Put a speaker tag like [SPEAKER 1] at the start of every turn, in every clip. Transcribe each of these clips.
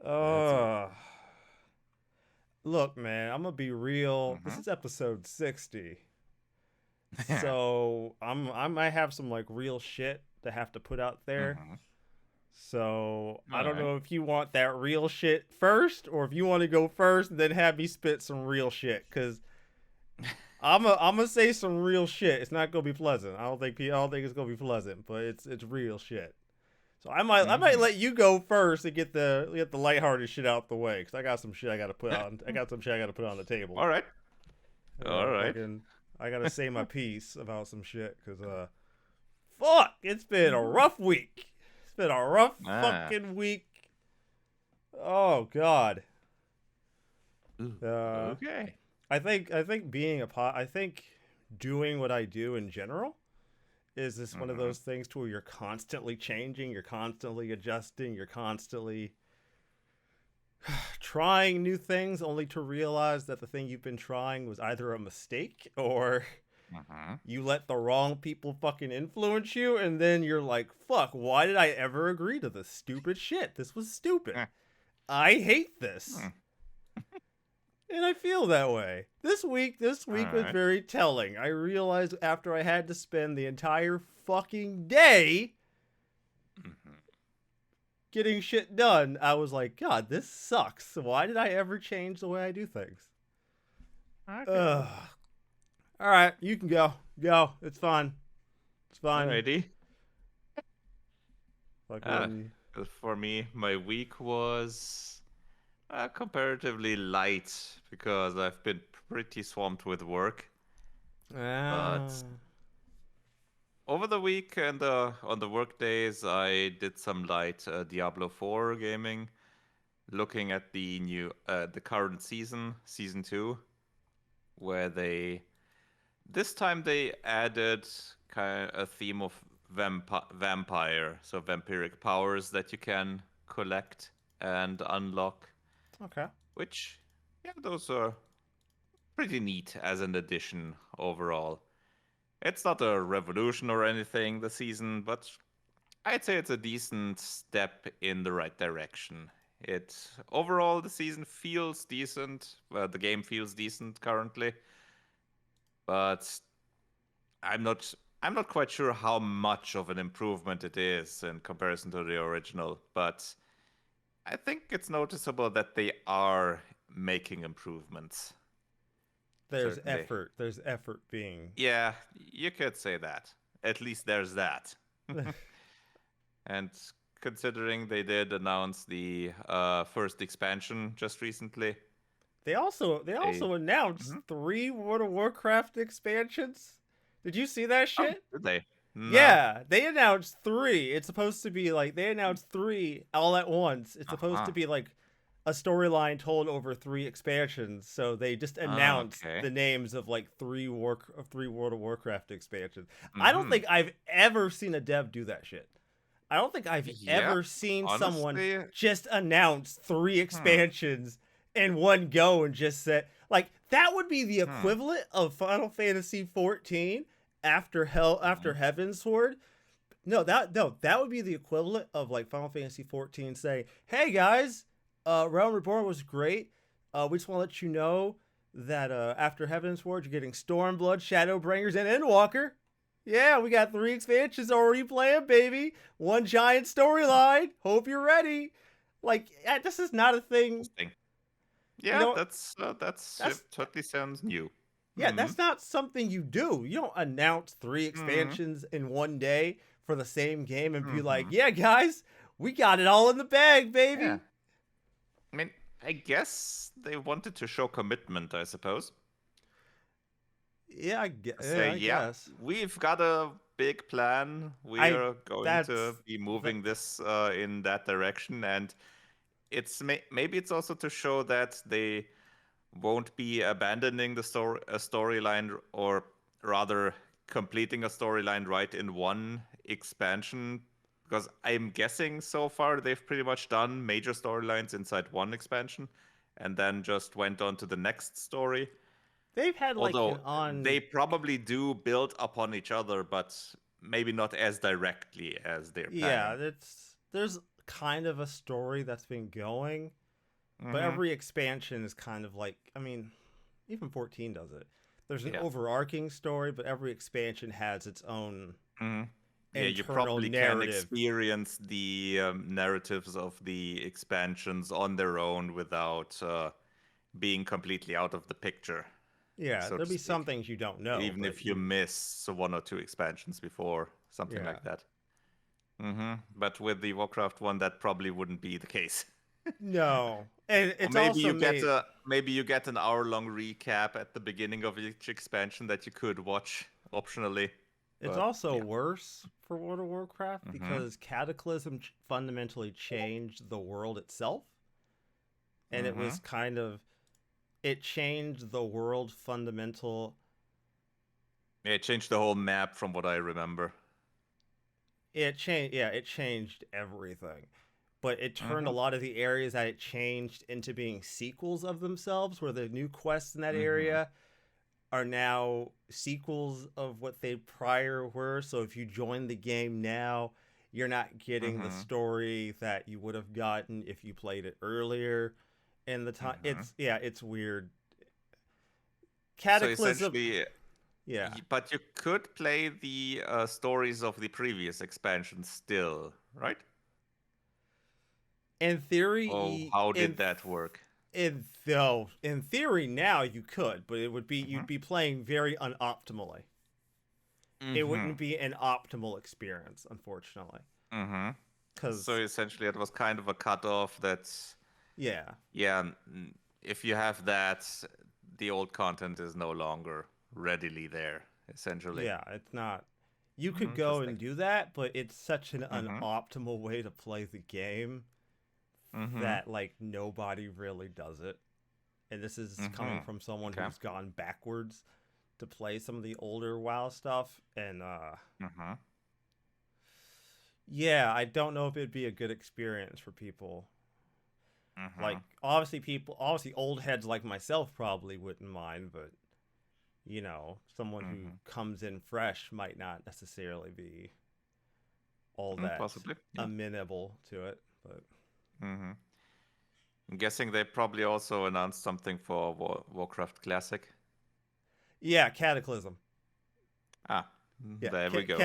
[SPEAKER 1] That's weird.
[SPEAKER 2] Uh, Look, man, I'm gonna be real. This
[SPEAKER 1] Mm-hmm.
[SPEAKER 2] is episode 60. So I might have some like real shit to have to put out there.
[SPEAKER 1] Mm-hmm.
[SPEAKER 2] So I
[SPEAKER 1] All
[SPEAKER 2] don't
[SPEAKER 1] right.
[SPEAKER 2] know if you want that real shit first or if you want to go first and then have me spit some real shit. Cause I'm gonna say some real shit. It's not gonna be pleasant. I don't think it's gonna be pleasant, but it's real shit. So I might
[SPEAKER 1] Mm-hmm.
[SPEAKER 2] let you go first and get the lighthearted shit out the way, because I got some shit I gotta put on. I got some shit I gotta put on the table.
[SPEAKER 1] All right.
[SPEAKER 2] I
[SPEAKER 1] All
[SPEAKER 2] gotta
[SPEAKER 1] right.
[SPEAKER 2] fucking I gotta say my piece about some shit, because fuck, it's been a rough week. It's been a rough
[SPEAKER 1] Ah.
[SPEAKER 2] fucking week. Oh god.
[SPEAKER 1] Ooh,
[SPEAKER 2] Uh,
[SPEAKER 1] okay.
[SPEAKER 2] I think being a pot. I think doing what I do in general is this one of
[SPEAKER 1] Mm-hmm.
[SPEAKER 2] those things to where you're constantly changing, you're constantly adjusting, you're constantly trying new things only to realize that the thing you've been trying was either a mistake or
[SPEAKER 1] Mm-hmm.
[SPEAKER 2] you let the wrong people fucking influence you, and then you're like, fuck, why did I ever agree to this stupid shit? This was stupid. I hate this.
[SPEAKER 1] Hmm.
[SPEAKER 2] And I feel that way. This week
[SPEAKER 1] All
[SPEAKER 2] was
[SPEAKER 1] right.
[SPEAKER 2] very telling. I realized after I had to spend the entire fucking day
[SPEAKER 1] Mm-hmm.
[SPEAKER 2] getting shit done, I was like, God, this sucks. Why did I ever change the way I do things?
[SPEAKER 1] Okay.
[SPEAKER 2] Ugh. All right, you can go. Go. It's fine. It's fine.
[SPEAKER 1] Alrighty. Uh,
[SPEAKER 2] Fucking.
[SPEAKER 1] for me, my week was comparatively light because I've been pretty swamped with work.
[SPEAKER 2] Ah.
[SPEAKER 1] But over the week and on the work days, I did some light Diablo 4 gaming, looking at the current season, season 2, where this time they added kind of a theme of vampire, so vampiric powers that you can collect and unlock,
[SPEAKER 2] Okay.
[SPEAKER 1] which, yeah, those are pretty neat as an addition overall. It's not a revolution or anything, the season, but I'd say it's a decent step in the right direction. It overall the season feels decent. The game feels decent currently, but I'm not I'm not quite sure how much of an improvement it is in comparison to the original, but I think it's noticeable that they are making improvements.
[SPEAKER 2] There's
[SPEAKER 1] Certainly.
[SPEAKER 2] effort. There's effort being.
[SPEAKER 1] Yeah, you could say that. At least there's that. And considering they did announce the first expansion just recently,
[SPEAKER 2] They
[SPEAKER 1] they
[SPEAKER 2] also announced
[SPEAKER 1] Mhm.
[SPEAKER 2] 3 World of Warcraft expansions. Did you see that
[SPEAKER 1] Oh,
[SPEAKER 2] shit?
[SPEAKER 1] did they? No.
[SPEAKER 2] Yeah, they announced 3. It's supposed to be like they announced 3 all at once. It's supposed to
[SPEAKER 1] Uh-huh.
[SPEAKER 2] be like a storyline told over 3 expansions. So they just announced
[SPEAKER 1] Okay.
[SPEAKER 2] the names of like 3 World of Warcraft expansions. I don't
[SPEAKER 1] Mm-hmm.
[SPEAKER 2] think I've ever seen a dev do that shit. I don't think I've
[SPEAKER 1] Yeah,
[SPEAKER 2] ever seen someone
[SPEAKER 1] honestly,
[SPEAKER 2] just announce 3
[SPEAKER 1] hmm,
[SPEAKER 2] expansions in one go and just say like that would be the
[SPEAKER 1] hmm,
[SPEAKER 2] equivalent of Final Fantasy 14 after
[SPEAKER 1] hmm,
[SPEAKER 2] Heaven's Sword. No, that would be the equivalent of like Final Fantasy 14 saying, "Hey guys, Realm Reborn was great. We just want to let you know that after Heaven's Sword, you're getting Stormblood, Shadowbringers, and Endwalker. Yeah, we got 3 expansions already planned, baby. One giant storyline. Hope you're ready." Like, this is not a thing.
[SPEAKER 1] interesting.
[SPEAKER 2] You
[SPEAKER 1] Yeah,
[SPEAKER 2] know,
[SPEAKER 1] that's
[SPEAKER 2] that's
[SPEAKER 1] totally sounds new.
[SPEAKER 2] yeah,
[SPEAKER 1] Hmm.
[SPEAKER 2] that's not something you do. You don't announce 3 expansions in one day for the same game and be like,
[SPEAKER 1] Mm-hmm.
[SPEAKER 2] "Yeah, guys, we got it all in the bag,
[SPEAKER 1] Yeah.
[SPEAKER 2] baby."
[SPEAKER 1] I mean, I guess they wanted to show commitment, I suppose. Say,
[SPEAKER 2] Yeah, I
[SPEAKER 1] yeah,
[SPEAKER 2] guess.
[SPEAKER 1] we've got a big plan. We
[SPEAKER 2] I
[SPEAKER 1] are going to
[SPEAKER 2] that's
[SPEAKER 1] be
[SPEAKER 2] that
[SPEAKER 1] moving this in that direction, and maybe it's also to show that they won't be abandoning the storyline, or rather completing a storyline right in one expansion. Because I'm guessing so far they've pretty much done major storylines inside one expansion, and then just went on to the next story.
[SPEAKER 2] they've had like an
[SPEAKER 1] Although
[SPEAKER 2] on
[SPEAKER 1] they probably do build upon each other, but maybe not as directly as they're
[SPEAKER 2] yeah,
[SPEAKER 1] planning.
[SPEAKER 2] that's there's kind of a story that's been going, but
[SPEAKER 1] Mm-hmm.
[SPEAKER 2] every expansion is kind of like, I mean, even 14 does it. There's an
[SPEAKER 1] Yeah.
[SPEAKER 2] overarching story, but every expansion has its own
[SPEAKER 1] Mm-hmm. Yeah, you
[SPEAKER 2] internal
[SPEAKER 1] probably can
[SPEAKER 2] narrative.
[SPEAKER 1] experience the narratives of the expansions on their own without being completely out of the picture,
[SPEAKER 2] Yeah,
[SPEAKER 1] so
[SPEAKER 2] there'll
[SPEAKER 1] to
[SPEAKER 2] be some
[SPEAKER 1] speak.
[SPEAKER 2] things you don't know,
[SPEAKER 1] Even
[SPEAKER 2] but
[SPEAKER 1] if you
[SPEAKER 2] you,
[SPEAKER 1] miss one or two expansions before, something
[SPEAKER 2] yeah.
[SPEAKER 1] like that. But with the Warcraft one, that probably wouldn't be the case.
[SPEAKER 2] No. And
[SPEAKER 1] Or
[SPEAKER 2] it's also made,
[SPEAKER 1] maybe you get an hour-long recap at the beginning of each expansion that you could watch optionally.
[SPEAKER 2] it's
[SPEAKER 1] But
[SPEAKER 2] also
[SPEAKER 1] yeah.
[SPEAKER 2] worse for World of Warcraft
[SPEAKER 1] Mm-hmm.
[SPEAKER 2] because Cataclysm fundamentally changed the world itself. And it
[SPEAKER 1] Mm-hmm.
[SPEAKER 2] was kind of, it changed the world fundamental.
[SPEAKER 1] Yeah, it changed the whole map from what I remember.
[SPEAKER 2] It changed, yeah, it changed everything. But it turned a
[SPEAKER 1] Mm-hmm.
[SPEAKER 2] lot of the areas that it changed into being sequels of themselves, where the new quests in that
[SPEAKER 1] Mm-hmm.
[SPEAKER 2] area are now sequels of what they prior were. So if you join the game now, you're not getting the
[SPEAKER 1] Mm-hmm.
[SPEAKER 2] story that you would have gotten if you played it earlier in the time.
[SPEAKER 1] Mm-hmm.
[SPEAKER 2] It's weird.
[SPEAKER 1] So
[SPEAKER 2] Cataclysm,
[SPEAKER 1] essentially,
[SPEAKER 2] yeah.
[SPEAKER 1] but you could play the stories of the previous expansion still, right?
[SPEAKER 2] In
[SPEAKER 1] Oh,
[SPEAKER 2] theory,
[SPEAKER 1] how did that work?
[SPEAKER 2] in theory now you could, but it would be
[SPEAKER 1] Mm-hmm.
[SPEAKER 2] you'd be playing very unoptimally. It
[SPEAKER 1] Mm-hmm.
[SPEAKER 2] wouldn't be an optimal experience, unfortunately.
[SPEAKER 1] Mm-hmm. So
[SPEAKER 2] Because
[SPEAKER 1] essentially, it was kind of a cutoff that's,
[SPEAKER 2] yeah,
[SPEAKER 1] yeah, if you have that, the old content is no longer readily there, essentially.
[SPEAKER 2] yeah, it's not. You could go
[SPEAKER 1] Interesting.
[SPEAKER 2] and do that, but it's such an
[SPEAKER 1] Mm-hmm.
[SPEAKER 2] unoptimal way to play the game
[SPEAKER 1] Mm-hmm.
[SPEAKER 2] that like nobody really does it. And this is coming
[SPEAKER 1] Mm-hmm.
[SPEAKER 2] from someone
[SPEAKER 1] Okay.
[SPEAKER 2] who's gone backwards to play some of the older WoW stuff, and
[SPEAKER 1] Mm-hmm.
[SPEAKER 2] yeah, I don't know if it'd be a good experience for people.
[SPEAKER 1] Mm-hmm.
[SPEAKER 2] Like obviously old heads like myself probably wouldn't mind, but someone who
[SPEAKER 1] Mm-hmm.
[SPEAKER 2] comes in fresh might not necessarily be all that
[SPEAKER 1] Possibly. Yeah.
[SPEAKER 2] amenable to it. But
[SPEAKER 1] Mm-hmm. I'm guessing they probably also announced something for Warcraft Classic.
[SPEAKER 2] yeah, Cataclysm.
[SPEAKER 1] Ah,
[SPEAKER 2] Yeah,
[SPEAKER 1] there we go.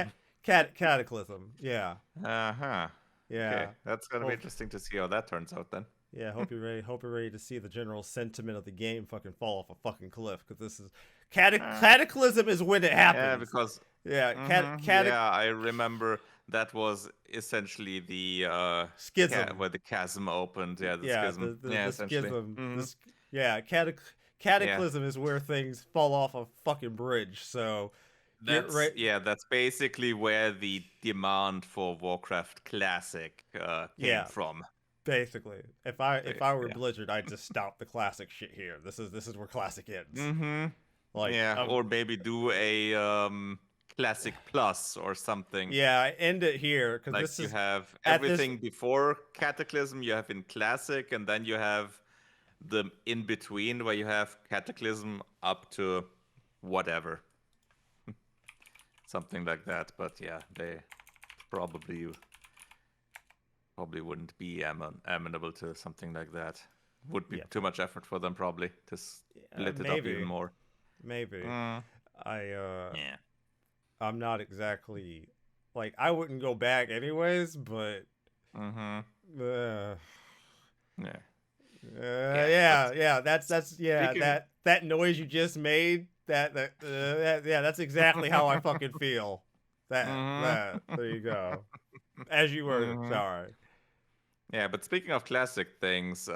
[SPEAKER 2] Cataclysm. Yeah,
[SPEAKER 1] Uh-huh. Okay,
[SPEAKER 2] yeah.
[SPEAKER 1] that's gonna be
[SPEAKER 2] Hope
[SPEAKER 1] interesting to see how that turns out then.
[SPEAKER 2] yeah. Hope you're ready. Hope you're ready to see the general sentiment of the game fucking fall off a fucking cliff because this is
[SPEAKER 1] Uh,
[SPEAKER 2] Cataclysm is when it
[SPEAKER 1] yeah,
[SPEAKER 2] happens.
[SPEAKER 1] because
[SPEAKER 2] Yeah,
[SPEAKER 1] yeah, I remember that was essentially the
[SPEAKER 2] schism.
[SPEAKER 1] where the chasm opened. Yeah, the
[SPEAKER 2] Yeah,
[SPEAKER 1] schism. Yeah,
[SPEAKER 2] the
[SPEAKER 1] essentially.
[SPEAKER 2] schism.
[SPEAKER 1] Mm-hmm.
[SPEAKER 2] Yeah,
[SPEAKER 1] Yeah,
[SPEAKER 2] cataclysm is where things fall off a fucking bridge. So get
[SPEAKER 1] that's
[SPEAKER 2] right.
[SPEAKER 1] yeah, that's basically where the demand for Warcraft Classic came
[SPEAKER 2] Yeah,
[SPEAKER 1] from.
[SPEAKER 2] basically, if I were
[SPEAKER 1] Basically,
[SPEAKER 2] Blizzard, I'd just stop the classic shit here. This is where classic ends.
[SPEAKER 1] yeah.
[SPEAKER 2] Like,
[SPEAKER 1] Yeah, or maybe do a Classic Plus or something.
[SPEAKER 2] yeah, I end it here because
[SPEAKER 1] Like
[SPEAKER 2] this
[SPEAKER 1] you
[SPEAKER 2] is
[SPEAKER 1] have
[SPEAKER 2] at this.
[SPEAKER 1] everything before Cataclysm, you have in Classic, and then you have the in between where you have Cataclysm up to whatever, something like that. But yeah, they probably probably wouldn't be amenable to something like that. Would be
[SPEAKER 2] Yeah,
[SPEAKER 1] too much effort for them probably to split it up even
[SPEAKER 2] maybe,
[SPEAKER 1] more.
[SPEAKER 2] maybe.
[SPEAKER 1] Mm,
[SPEAKER 2] I
[SPEAKER 1] yeah.
[SPEAKER 2] I'm not exactly like I wouldn't go back anyways, but
[SPEAKER 1] Mm-hmm.
[SPEAKER 2] uh,
[SPEAKER 1] Yeah. Yeah. But
[SPEAKER 2] yeah. That's yeah.
[SPEAKER 1] speaking.
[SPEAKER 2] That noise you just made. Yeah. That's exactly how I fucking feel.
[SPEAKER 1] Mm-hmm.
[SPEAKER 2] There you go. As you were.
[SPEAKER 1] Mm-hmm.
[SPEAKER 2] Sorry.
[SPEAKER 1] Yeah, but speaking of classic things,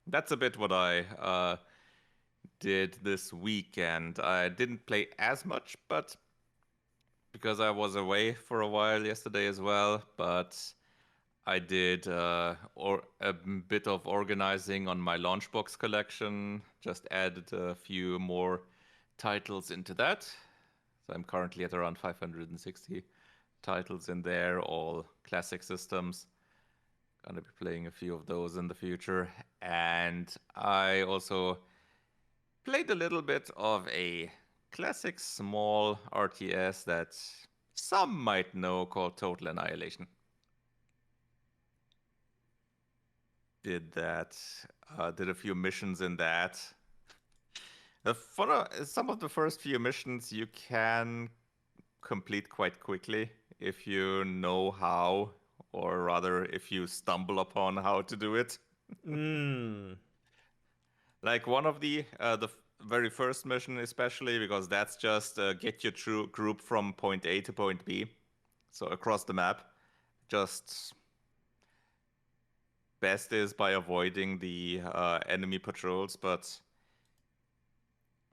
[SPEAKER 1] that's a bit what I did this weekend. I didn't play as much, but because I was away for a while yesterday as well, but I did or a bit of organizing on my Launchbox collection. Just added a few more titles into that. So I'm currently at around 560 titles in there, all classic systems. Gonna be playing a few of those in the future. And I also played a little bit of a classic small RTS that some might know called Total Annihilation. did that. Did a few missions in that. Some of the first few missions you can complete quite quickly if you know how, or rather, if you stumble upon how to do it.
[SPEAKER 2] Mm.
[SPEAKER 1] Like one of the very first mission, especially because that's just get your true group from point A to point B, so across the map. Just best is by avoiding the enemy patrols, but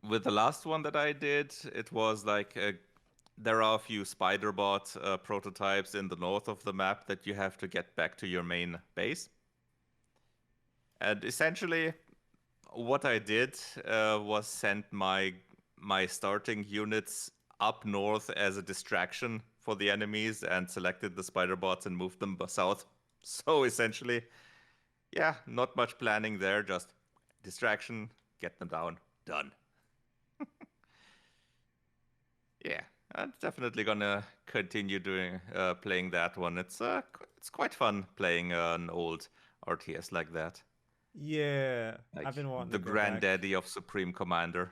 [SPEAKER 1] with the last one that I did, it was like there are a few spider bot prototypes in the north of the map that you have to get back to your main base. And essentially, what I did was send my starting units up north as a distraction for the enemies and selected the spider bots and moved them south. So essentially, yeah, not much planning there, just distraction, get them down, done. Yeah, I'm definitely gonna continue doing playing that one. It's quite fun playing an old RTS like that,
[SPEAKER 2] Yeah,
[SPEAKER 1] like
[SPEAKER 2] I've been wanting
[SPEAKER 1] the
[SPEAKER 2] to go back.
[SPEAKER 1] granddaddy of Supreme Commander.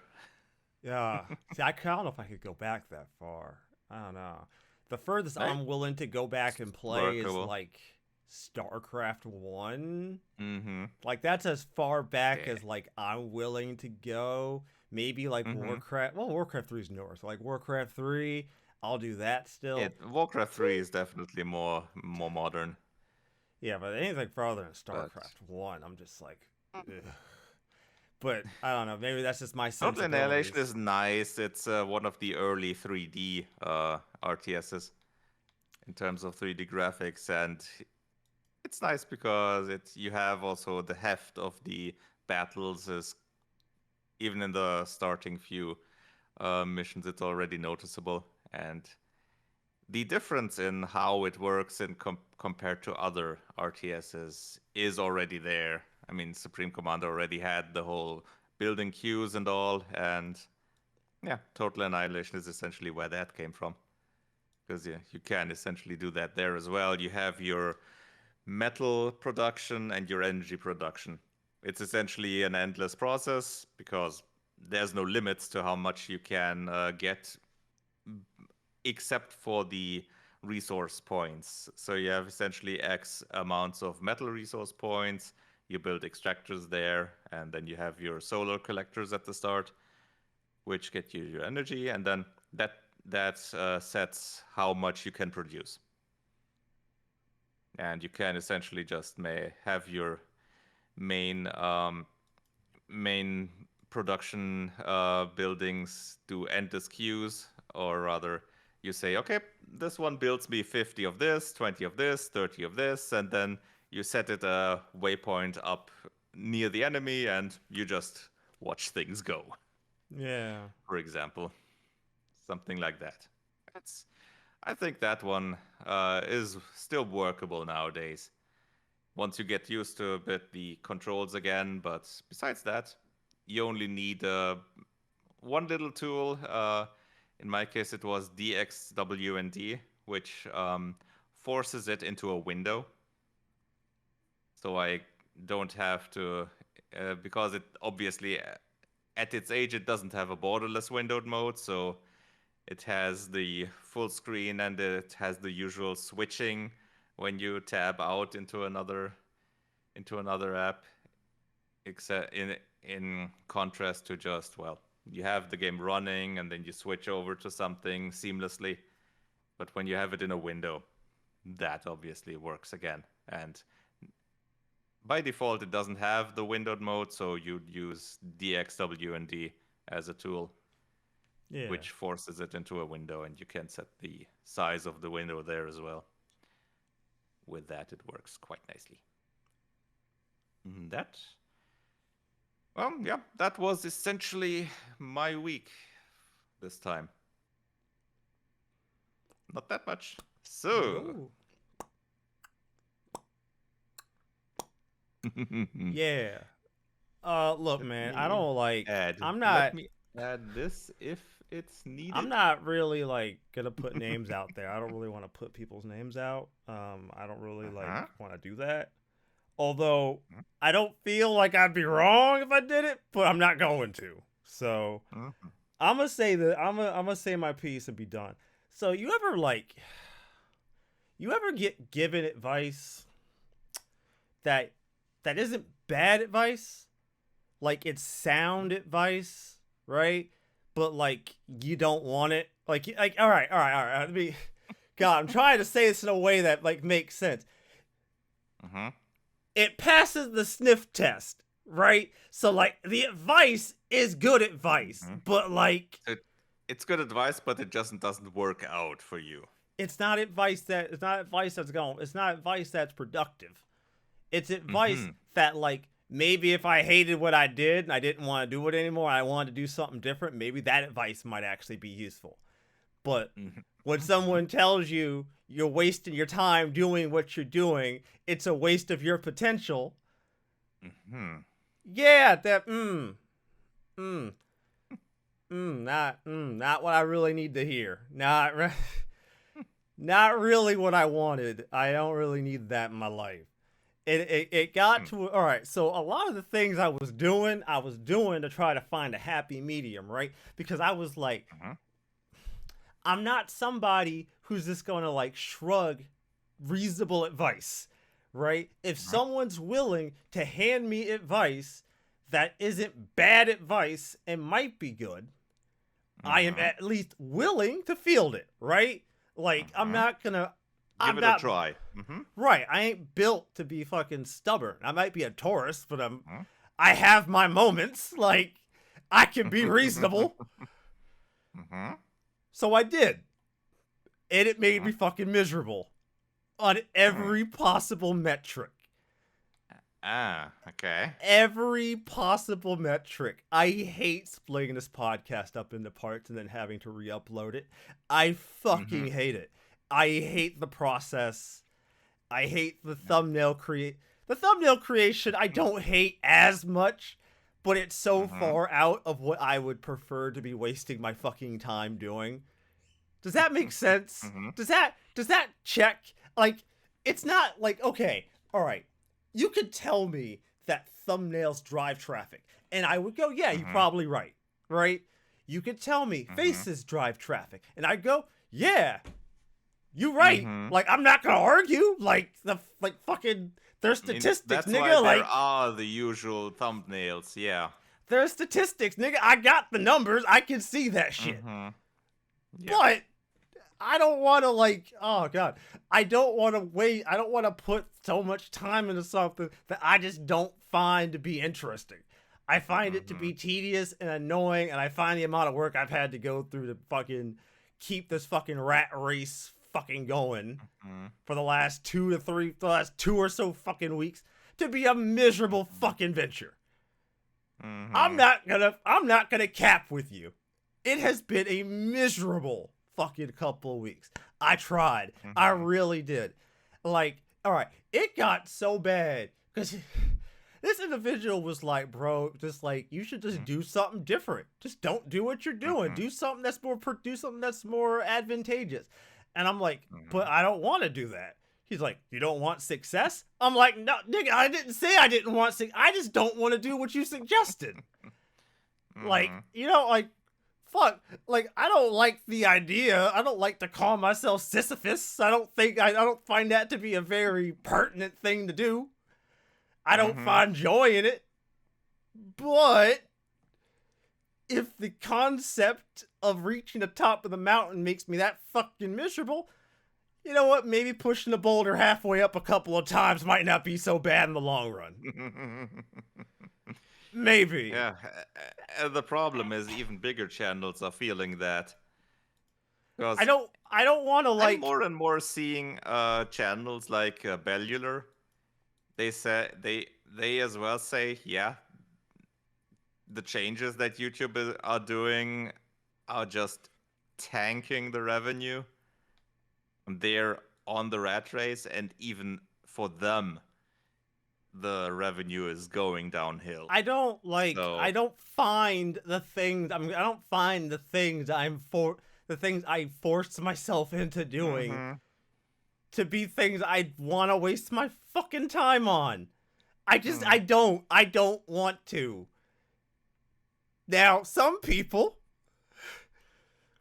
[SPEAKER 2] Yeah. See, I don't know if I could go back that far. I don't know. The furthest
[SPEAKER 1] Right?
[SPEAKER 2] I'm willing to go back and play is
[SPEAKER 1] Workable.
[SPEAKER 2] like StarCraft 1.
[SPEAKER 1] Mm-hmm.
[SPEAKER 2] Like that's as far back
[SPEAKER 1] Yeah.
[SPEAKER 2] as like I'm willing to go. Maybe like
[SPEAKER 1] Mm-hmm.
[SPEAKER 2] Warcraft. Well, Warcraft 3 is north. Like Warcraft 3, I'll do that
[SPEAKER 1] Yeah,
[SPEAKER 2] still.
[SPEAKER 1] Warcraft 3 is definitely more modern,
[SPEAKER 2] Yeah, but anything farther than
[SPEAKER 1] but
[SPEAKER 2] StarCraft 1, I'm just like ugh. But I don't know, maybe that's just my
[SPEAKER 1] Total Annihilation
[SPEAKER 2] sensibilities.
[SPEAKER 1] is nice. It's one of the early 3D RTSs in terms of 3D graphics, and it's nice because you have also the heft of the battles is even in the starting few missions, it's already noticeable, and the difference in how it works in compared to other RTSs is already there. I mean, Supreme Commander already had the whole building queues and all, and yeah, Total Annihilation is essentially where that came from. Because yeah, you can essentially do that there as well. You have your metal production and your energy production. It's essentially an endless process because there's no limits to how much you can get except for the resource points. So you have essentially X amounts of metal resource points. You build extractors there, and then you have your solar collectors at the start, which get you your energy, and then that sets how much you can produce. And you can essentially just may have your main main production buildings do endless queues, or rather, you say, okay, this one builds me 50 of this, 20 of this, 30 of this, and then you set it a waypoint up near the enemy, and you just watch things go.
[SPEAKER 2] Yeah.
[SPEAKER 1] For example, something like that. It's I think that one is still workable nowadays. Once you get used to a bit the controls again, but besides that, you only need one little tool. In my case, it was DXWND, which forces it into a window. So I don't have to, because it obviously, at its age, it doesn't have a borderless windowed mode. So it has the full screen and it has the usual switching when you tab out into another app, except in contrast to just, well, you have the game running and then you switch over to something seamlessly. But when you have it in a window, that obviously works again. And by default, it doesn't have the windowed mode, so you'd use DXWND as a tool,
[SPEAKER 2] Yeah.
[SPEAKER 1] which forces it into a window, and you can set the size of the window there as well. With that, it works quite nicely. That yeah, that was essentially my week this time. Not that much. So,
[SPEAKER 2] No. Yeah. Look,
[SPEAKER 1] let
[SPEAKER 2] man, I
[SPEAKER 1] me
[SPEAKER 2] don't like.
[SPEAKER 1] add.
[SPEAKER 2] I'm
[SPEAKER 1] Let
[SPEAKER 2] not.
[SPEAKER 1] me add this if it's
[SPEAKER 2] I'm
[SPEAKER 1] needed.
[SPEAKER 2] not really like gonna put names out there. I don't really want to put people's names out. I don't really like
[SPEAKER 1] Uh-huh.
[SPEAKER 2] want to do that. Although I don't feel like I'd be wrong if I did it, but I'm not going to. So
[SPEAKER 1] Mhm.
[SPEAKER 2] I'm gonna say that I'm gonna say my piece and be done. So you ever get given advice that isn't bad advice, like it's sound advice, right? But like you don't want it. Like all right. Let me. God, I'm trying to say this in a way that like makes sense.
[SPEAKER 1] Mhm.
[SPEAKER 2] It passes the sniff test, right? So like the advice is good advice,
[SPEAKER 1] Mhm.
[SPEAKER 2] but like
[SPEAKER 1] So it's good advice, but it just doesn't work out for you.
[SPEAKER 2] it's not advice that's going it's not advice that's productive. It's advice
[SPEAKER 1] Mhm.
[SPEAKER 2] that like maybe if I hated what I did and I didn't want to do it anymore, I wanted to do something different, maybe that advice might actually be useful. But
[SPEAKER 1] Mhm.
[SPEAKER 2] when someone tells you you're wasting your time doing what you're doing, it's a waste of your potential.
[SPEAKER 1] Mhm.
[SPEAKER 2] Yeah, that mm, not what I really need to hear. Not really what I wanted. I don't really need that in my life. It got
[SPEAKER 1] Mhm.
[SPEAKER 2] to all right. So a lot of the things I was doing to try to find a happy medium, right? Because I was like,
[SPEAKER 1] Mhm.
[SPEAKER 2] I'm not somebody who's just going to like shrug reasonable advice, right? If
[SPEAKER 1] Mhm.
[SPEAKER 2] someone's willing to hand me advice that isn't bad advice and might be good, I am
[SPEAKER 1] Mhm.
[SPEAKER 2] at least willing to field it, right? Like
[SPEAKER 1] Mhm. Give
[SPEAKER 2] I'm
[SPEAKER 1] it a
[SPEAKER 2] not
[SPEAKER 1] try. Mhm.
[SPEAKER 2] right. I ain't built to be fucking stubborn. I might be a Taurus, but
[SPEAKER 1] Mhm.
[SPEAKER 2] I have my moments. Like I can be reasonable.
[SPEAKER 1] Mhm.
[SPEAKER 2] So I did. And it made
[SPEAKER 1] Mhm.
[SPEAKER 2] me fucking miserable on
[SPEAKER 1] Hmm.
[SPEAKER 2] every possible metric.
[SPEAKER 1] Ah, okay.
[SPEAKER 2] Every possible metric. I hate splitting this podcast up into parts and then having to re-upload it. I
[SPEAKER 1] Mhm.
[SPEAKER 2] fucking hate it. I hate the process. I hate the thumbnail creation. I don't hate as much, but it's so
[SPEAKER 1] Mhm.
[SPEAKER 2] far out of what I would prefer to be wasting my fucking time doing. Does that make sense?
[SPEAKER 1] Mhm.
[SPEAKER 2] Does that check? Like it's not like okay, all right. You could tell me that thumbnails drive traffic and I would go, "Yeah, you're
[SPEAKER 1] Mhm.
[SPEAKER 2] probably right." Right? You could tell me
[SPEAKER 1] Mhm.
[SPEAKER 2] faces drive traffic and I'd go, "Yeah, you right."
[SPEAKER 1] Mhm.
[SPEAKER 2] Like I'm not going to argue like fucking there's
[SPEAKER 1] I mean,
[SPEAKER 2] statistics,
[SPEAKER 1] that's why
[SPEAKER 2] nigga,
[SPEAKER 1] there
[SPEAKER 2] like
[SPEAKER 1] are the usual thumbnails. Yeah.
[SPEAKER 2] there's statistics, nigga. I got the numbers. I can see that shit.
[SPEAKER 1] Mhm. Yeah.
[SPEAKER 2] But I don't want to like oh god. I don't want to wait. I don't want to put so much time into something that I just don't find to be interesting. I find it to be
[SPEAKER 1] Mhm.
[SPEAKER 2] tedious and annoying and I find the amount of work I've had to go through to fucking keep this fucking rat race fucking going
[SPEAKER 1] Mhm.
[SPEAKER 2] for the last 2 or so fucking weeks to be a miserable
[SPEAKER 1] Mhm.
[SPEAKER 2] fucking venture.
[SPEAKER 1] Mhm.
[SPEAKER 2] I'm not gonna cap with you. It has been a miserable fucking couple of weeks. I tried. I
[SPEAKER 1] Mhm.
[SPEAKER 2] really did. Like, all right, it got so bad because this individual was like, bro, just like you should just do something different. Just don't do what you're doing.
[SPEAKER 1] Mhm.
[SPEAKER 2] Do something that's more advantageous. And I'm like, but
[SPEAKER 1] Mhm.
[SPEAKER 2] I don't want to do that. He's like, you don't want success? I'm like, no, nigga, I didn't say I didn't want success. I just don't want to do what you suggested. Like,
[SPEAKER 1] Mhm.
[SPEAKER 2] you know, like, fuck. Like, I don't like the idea. I don't like to call myself Sisyphus. I don't find that to be a very pertinent thing to do. I don't
[SPEAKER 1] Mhm.
[SPEAKER 2] find joy in it. But if the concept of reaching the top of the mountain makes me that fucking miserable, you know what? Maybe pushing the boulder halfway up a couple of times might not be so bad in the long run. Maybe.
[SPEAKER 1] Yeah. The problem is even bigger channels are feeling that because
[SPEAKER 2] I don't want to
[SPEAKER 1] I'm
[SPEAKER 2] like
[SPEAKER 1] more and more seeing channels like Bellular. They as well say, yeah, the changes that are doing are just tanking the revenue. They're on the rat race, and even for them, the revenue is going downhill.
[SPEAKER 2] I
[SPEAKER 1] So,
[SPEAKER 2] don't find I don't find the things I forced myself into doing
[SPEAKER 1] mhm,
[SPEAKER 2] to be things I want to waste my fucking time on. I don't want to. Now, some people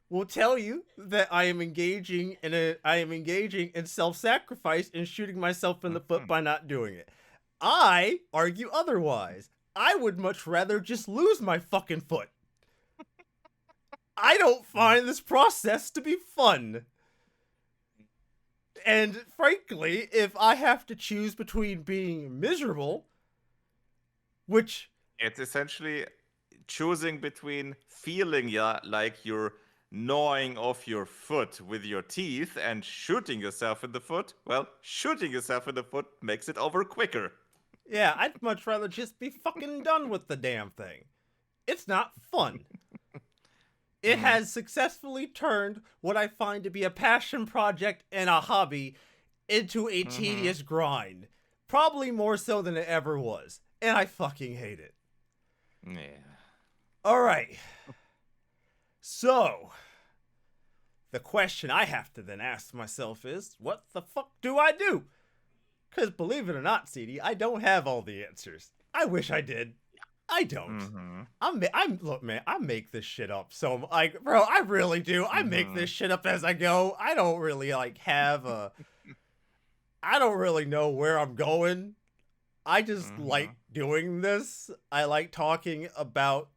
[SPEAKER 2] will tell you that I am engaging in self-sacrifice and shooting myself in the foot by not doing it. I argue otherwise. I would much rather just lose my fucking foot. I don't find this process to be fun. And frankly, if I have to choose between being miserable, which
[SPEAKER 1] It's essentially choosing between feeling like you're gnawing off your foot with your teeth and shooting yourself in the foot. Well, shooting yourself in the foot makes it over quicker.
[SPEAKER 2] yeah, I'd much rather just be fucking done with the damn thing. It's not fun. It has successfully turned what I find to be a passion project and a hobby into a tedious grind. Probably more so than it ever was. And I fucking hate it.
[SPEAKER 1] Yeah.
[SPEAKER 2] Alright. So, the question I have to then ask myself is, what the fuck do I do? Because believe it or not, CD, I don't have all the answers. I wish I did. I don't. Look, man, I make this shit up. So, like, bro, I really do. I make this shit up as I go. I don't really, like, have a... I don't really know where I'm going. I just like doing this. I like talking about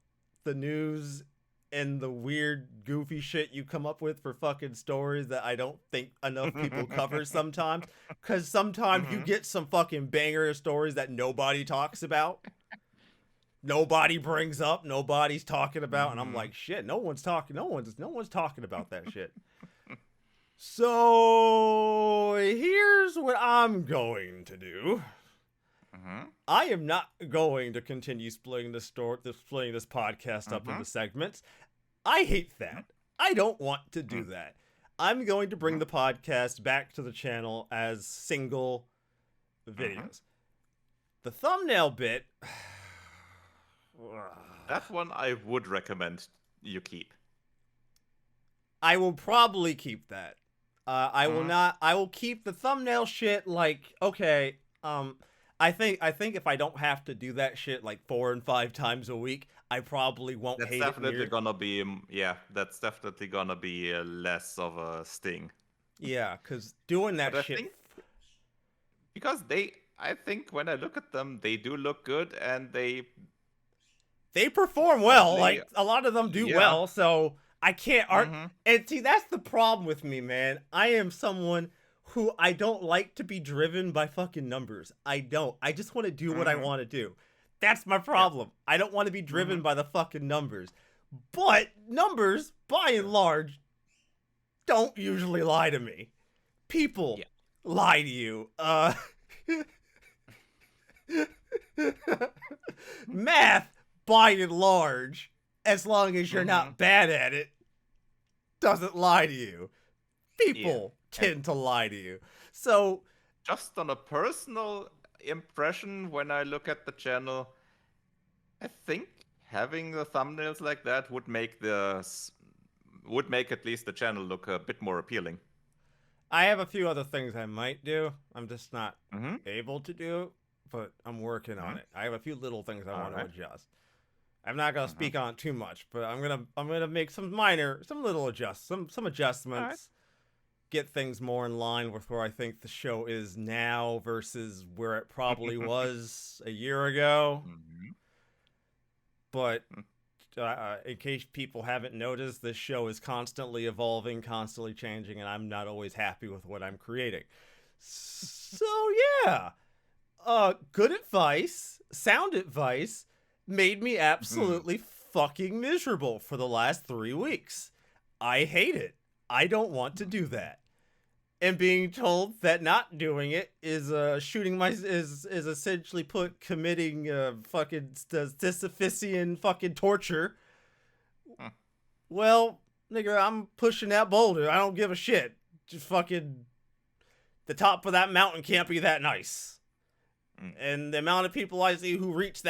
[SPEAKER 2] the news and the weird, goofy shit you come up with for fucking stories that I don't think enough people cover sometimes. Because sometimes you get some fucking banger stories that nobody talks about. Nobody brings up, nobody's talking about, and I'm like, shit, no one's talking about that shit. So here's what I'm going to do. I am not going to continue splitting this podcast up into segments. I hate that. I don't want to do that. I'm going to bring the podcast back to the channel as single videos. The thumbnail bit.
[SPEAKER 1] That one I would recommend you keep.
[SPEAKER 2] I will probably keep that. I will not. I will keep the thumbnail shit. Like, okay. I think if I don't have to do that shit like 4 and 5 times a week, I probably won't hate it.
[SPEAKER 1] That's definitely gonna be, that's definitely gonna be less of a sting.
[SPEAKER 2] Yeah, because doing that
[SPEAKER 1] but
[SPEAKER 2] shit.
[SPEAKER 1] Because I think when I look at them, they do look good and they
[SPEAKER 2] perform well. Like, a lot of them do well, so I can't And see, that's the problem with me, man. I am someone who I don't like to be driven by fucking numbers. I don't. I just want to do what I want to do. That's my problem. I don't want to be driven by the fucking numbers. But numbers, by and large, don't usually lie to me. People lie to you. Math, by and large, as long as you're not bad at it, doesn't lie to you. People tend to lie to you. So,
[SPEAKER 1] just on a personal impression, when I look at the channel, I think having the thumbnails like that would make at least the channel look a bit more appealing.
[SPEAKER 2] I have a few other things I might do. I'm just not able to do, but I'm working on it. I have a few little things I want to adjust. I'm not gonna speak on it too much, but I'm gonna make some little adjustments. Get things more in line with where I think the show is now versus where it probably was a year ago. But in case people haven't noticed, this show is constantly evolving, constantly changing, and I'm not always happy with what I'm creating. So yeah, good advice, sound advice, made me absolutely fucking miserable for the last 3 weeks. I hate it. I don't want to do that. And being told that not doing it is is essentially committing fucking Sisyphean fucking torture. Well, nigga, I'm pushing that boulder. I don't give a shit. Just fucking the top of that mountain can't be that nice. And the amount of people I see who reach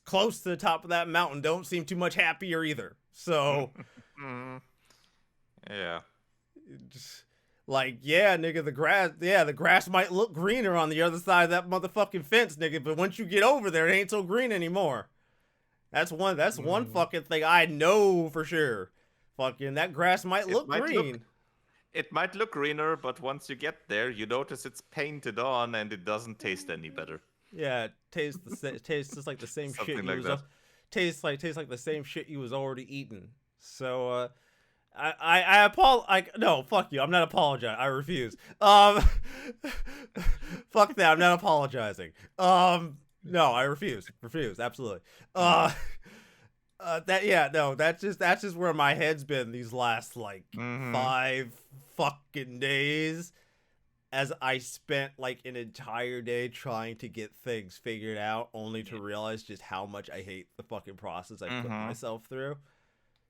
[SPEAKER 2] close to the top of that mountain don't seem too much happier either. So,
[SPEAKER 1] yeah.
[SPEAKER 2] Like, yeah, nigga, the grass might look greener on the other side of that motherfucking fence, nigga, but once you get over there, it ain't so green anymore. That's one
[SPEAKER 1] Mm.
[SPEAKER 2] fucking thing I know for sure. Fucking that grass might
[SPEAKER 1] It
[SPEAKER 2] look
[SPEAKER 1] might look
[SPEAKER 2] green.
[SPEAKER 1] it might look greener, but once you get there, you notice it's painted on and it doesn't taste any better.
[SPEAKER 2] Yeah, it tastes just like the same shit
[SPEAKER 1] Something
[SPEAKER 2] you
[SPEAKER 1] like
[SPEAKER 2] was
[SPEAKER 1] that.
[SPEAKER 2] tastes like the same shit you was already eating. So I no, fuck you. I'm not apologizing. I refuse. Fuck that. I'm not apologizing. No, I refuse. Refuse. Absolutely.
[SPEAKER 1] Mm.
[SPEAKER 2] Uh, that yeah, no, that's just where my head's been these last like
[SPEAKER 1] Mm-hmm.
[SPEAKER 2] 5 fucking days. As I spent like an entire day trying to get things figured out, only to
[SPEAKER 1] Yeah.
[SPEAKER 2] realize just how much I hate the fucking process I put
[SPEAKER 1] Mm-hmm.
[SPEAKER 2] myself through.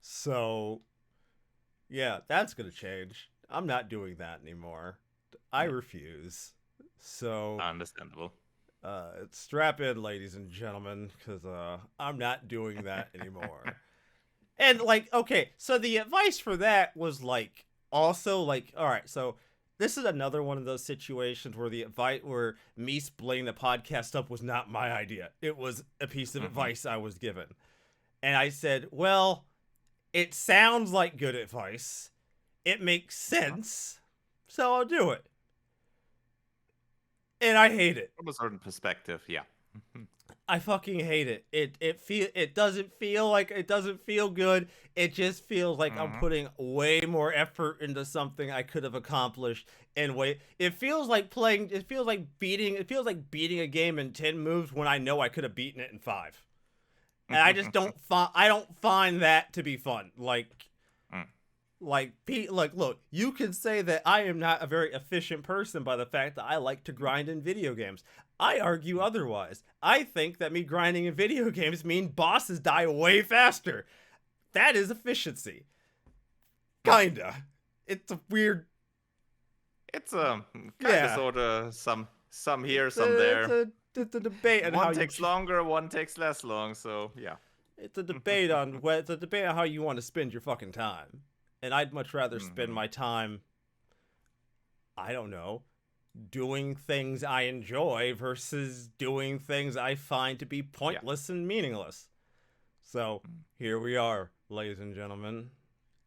[SPEAKER 2] So yeah, that's gonna change. I'm not doing that anymore. I
[SPEAKER 1] Yeah.
[SPEAKER 2] refuse. So
[SPEAKER 1] Understandable.
[SPEAKER 2] strap in, ladies and gentlemen, because I'm not doing that anymore. And like, okay, so the advice for that was like also like, all right, so this is another one of those situations where the advice where me splitting the podcast up was not my idea. It was a piece of
[SPEAKER 1] Mm-hmm.
[SPEAKER 2] advice I was given. And I said, well, it sounds like good advice. It makes
[SPEAKER 1] Uh-huh.
[SPEAKER 2] sense. So I'll do it. And I hate it.
[SPEAKER 1] From a certain perspective, yeah.
[SPEAKER 2] I fucking hate it. It doesn't feel good. It just feels like I'm
[SPEAKER 1] Mm-hmm.
[SPEAKER 2] putting way more effort into something I could have accomplished in way. It feels like beating a game in 10 moves when I know I could have beaten it in 5. And I don't find that to be fun.
[SPEAKER 1] Mm.
[SPEAKER 2] Look, you can say that I am not a very efficient person by the fact that I like to grind in video games. I argue otherwise. I think that me grinding in video games mean bosses die way faster. That is efficiency.
[SPEAKER 1] Mm.
[SPEAKER 2] Kinda. It's a weird,
[SPEAKER 1] It's kind of
[SPEAKER 2] yeah.
[SPEAKER 1] sort of some here,
[SPEAKER 2] It's
[SPEAKER 1] some
[SPEAKER 2] a it's
[SPEAKER 1] there.
[SPEAKER 2] a it's a debate on how
[SPEAKER 1] One
[SPEAKER 2] you
[SPEAKER 1] takes longer, one takes less long. So yeah.
[SPEAKER 2] it's a debate on how you want to spend your fucking time. And I'd much rather spend
[SPEAKER 1] Mm-hmm.
[SPEAKER 2] my time, I don't know, doing things I enjoy versus doing things I find to be
[SPEAKER 1] Yeah.
[SPEAKER 2] pointless and meaningless. So here we are, ladies and gentlemen.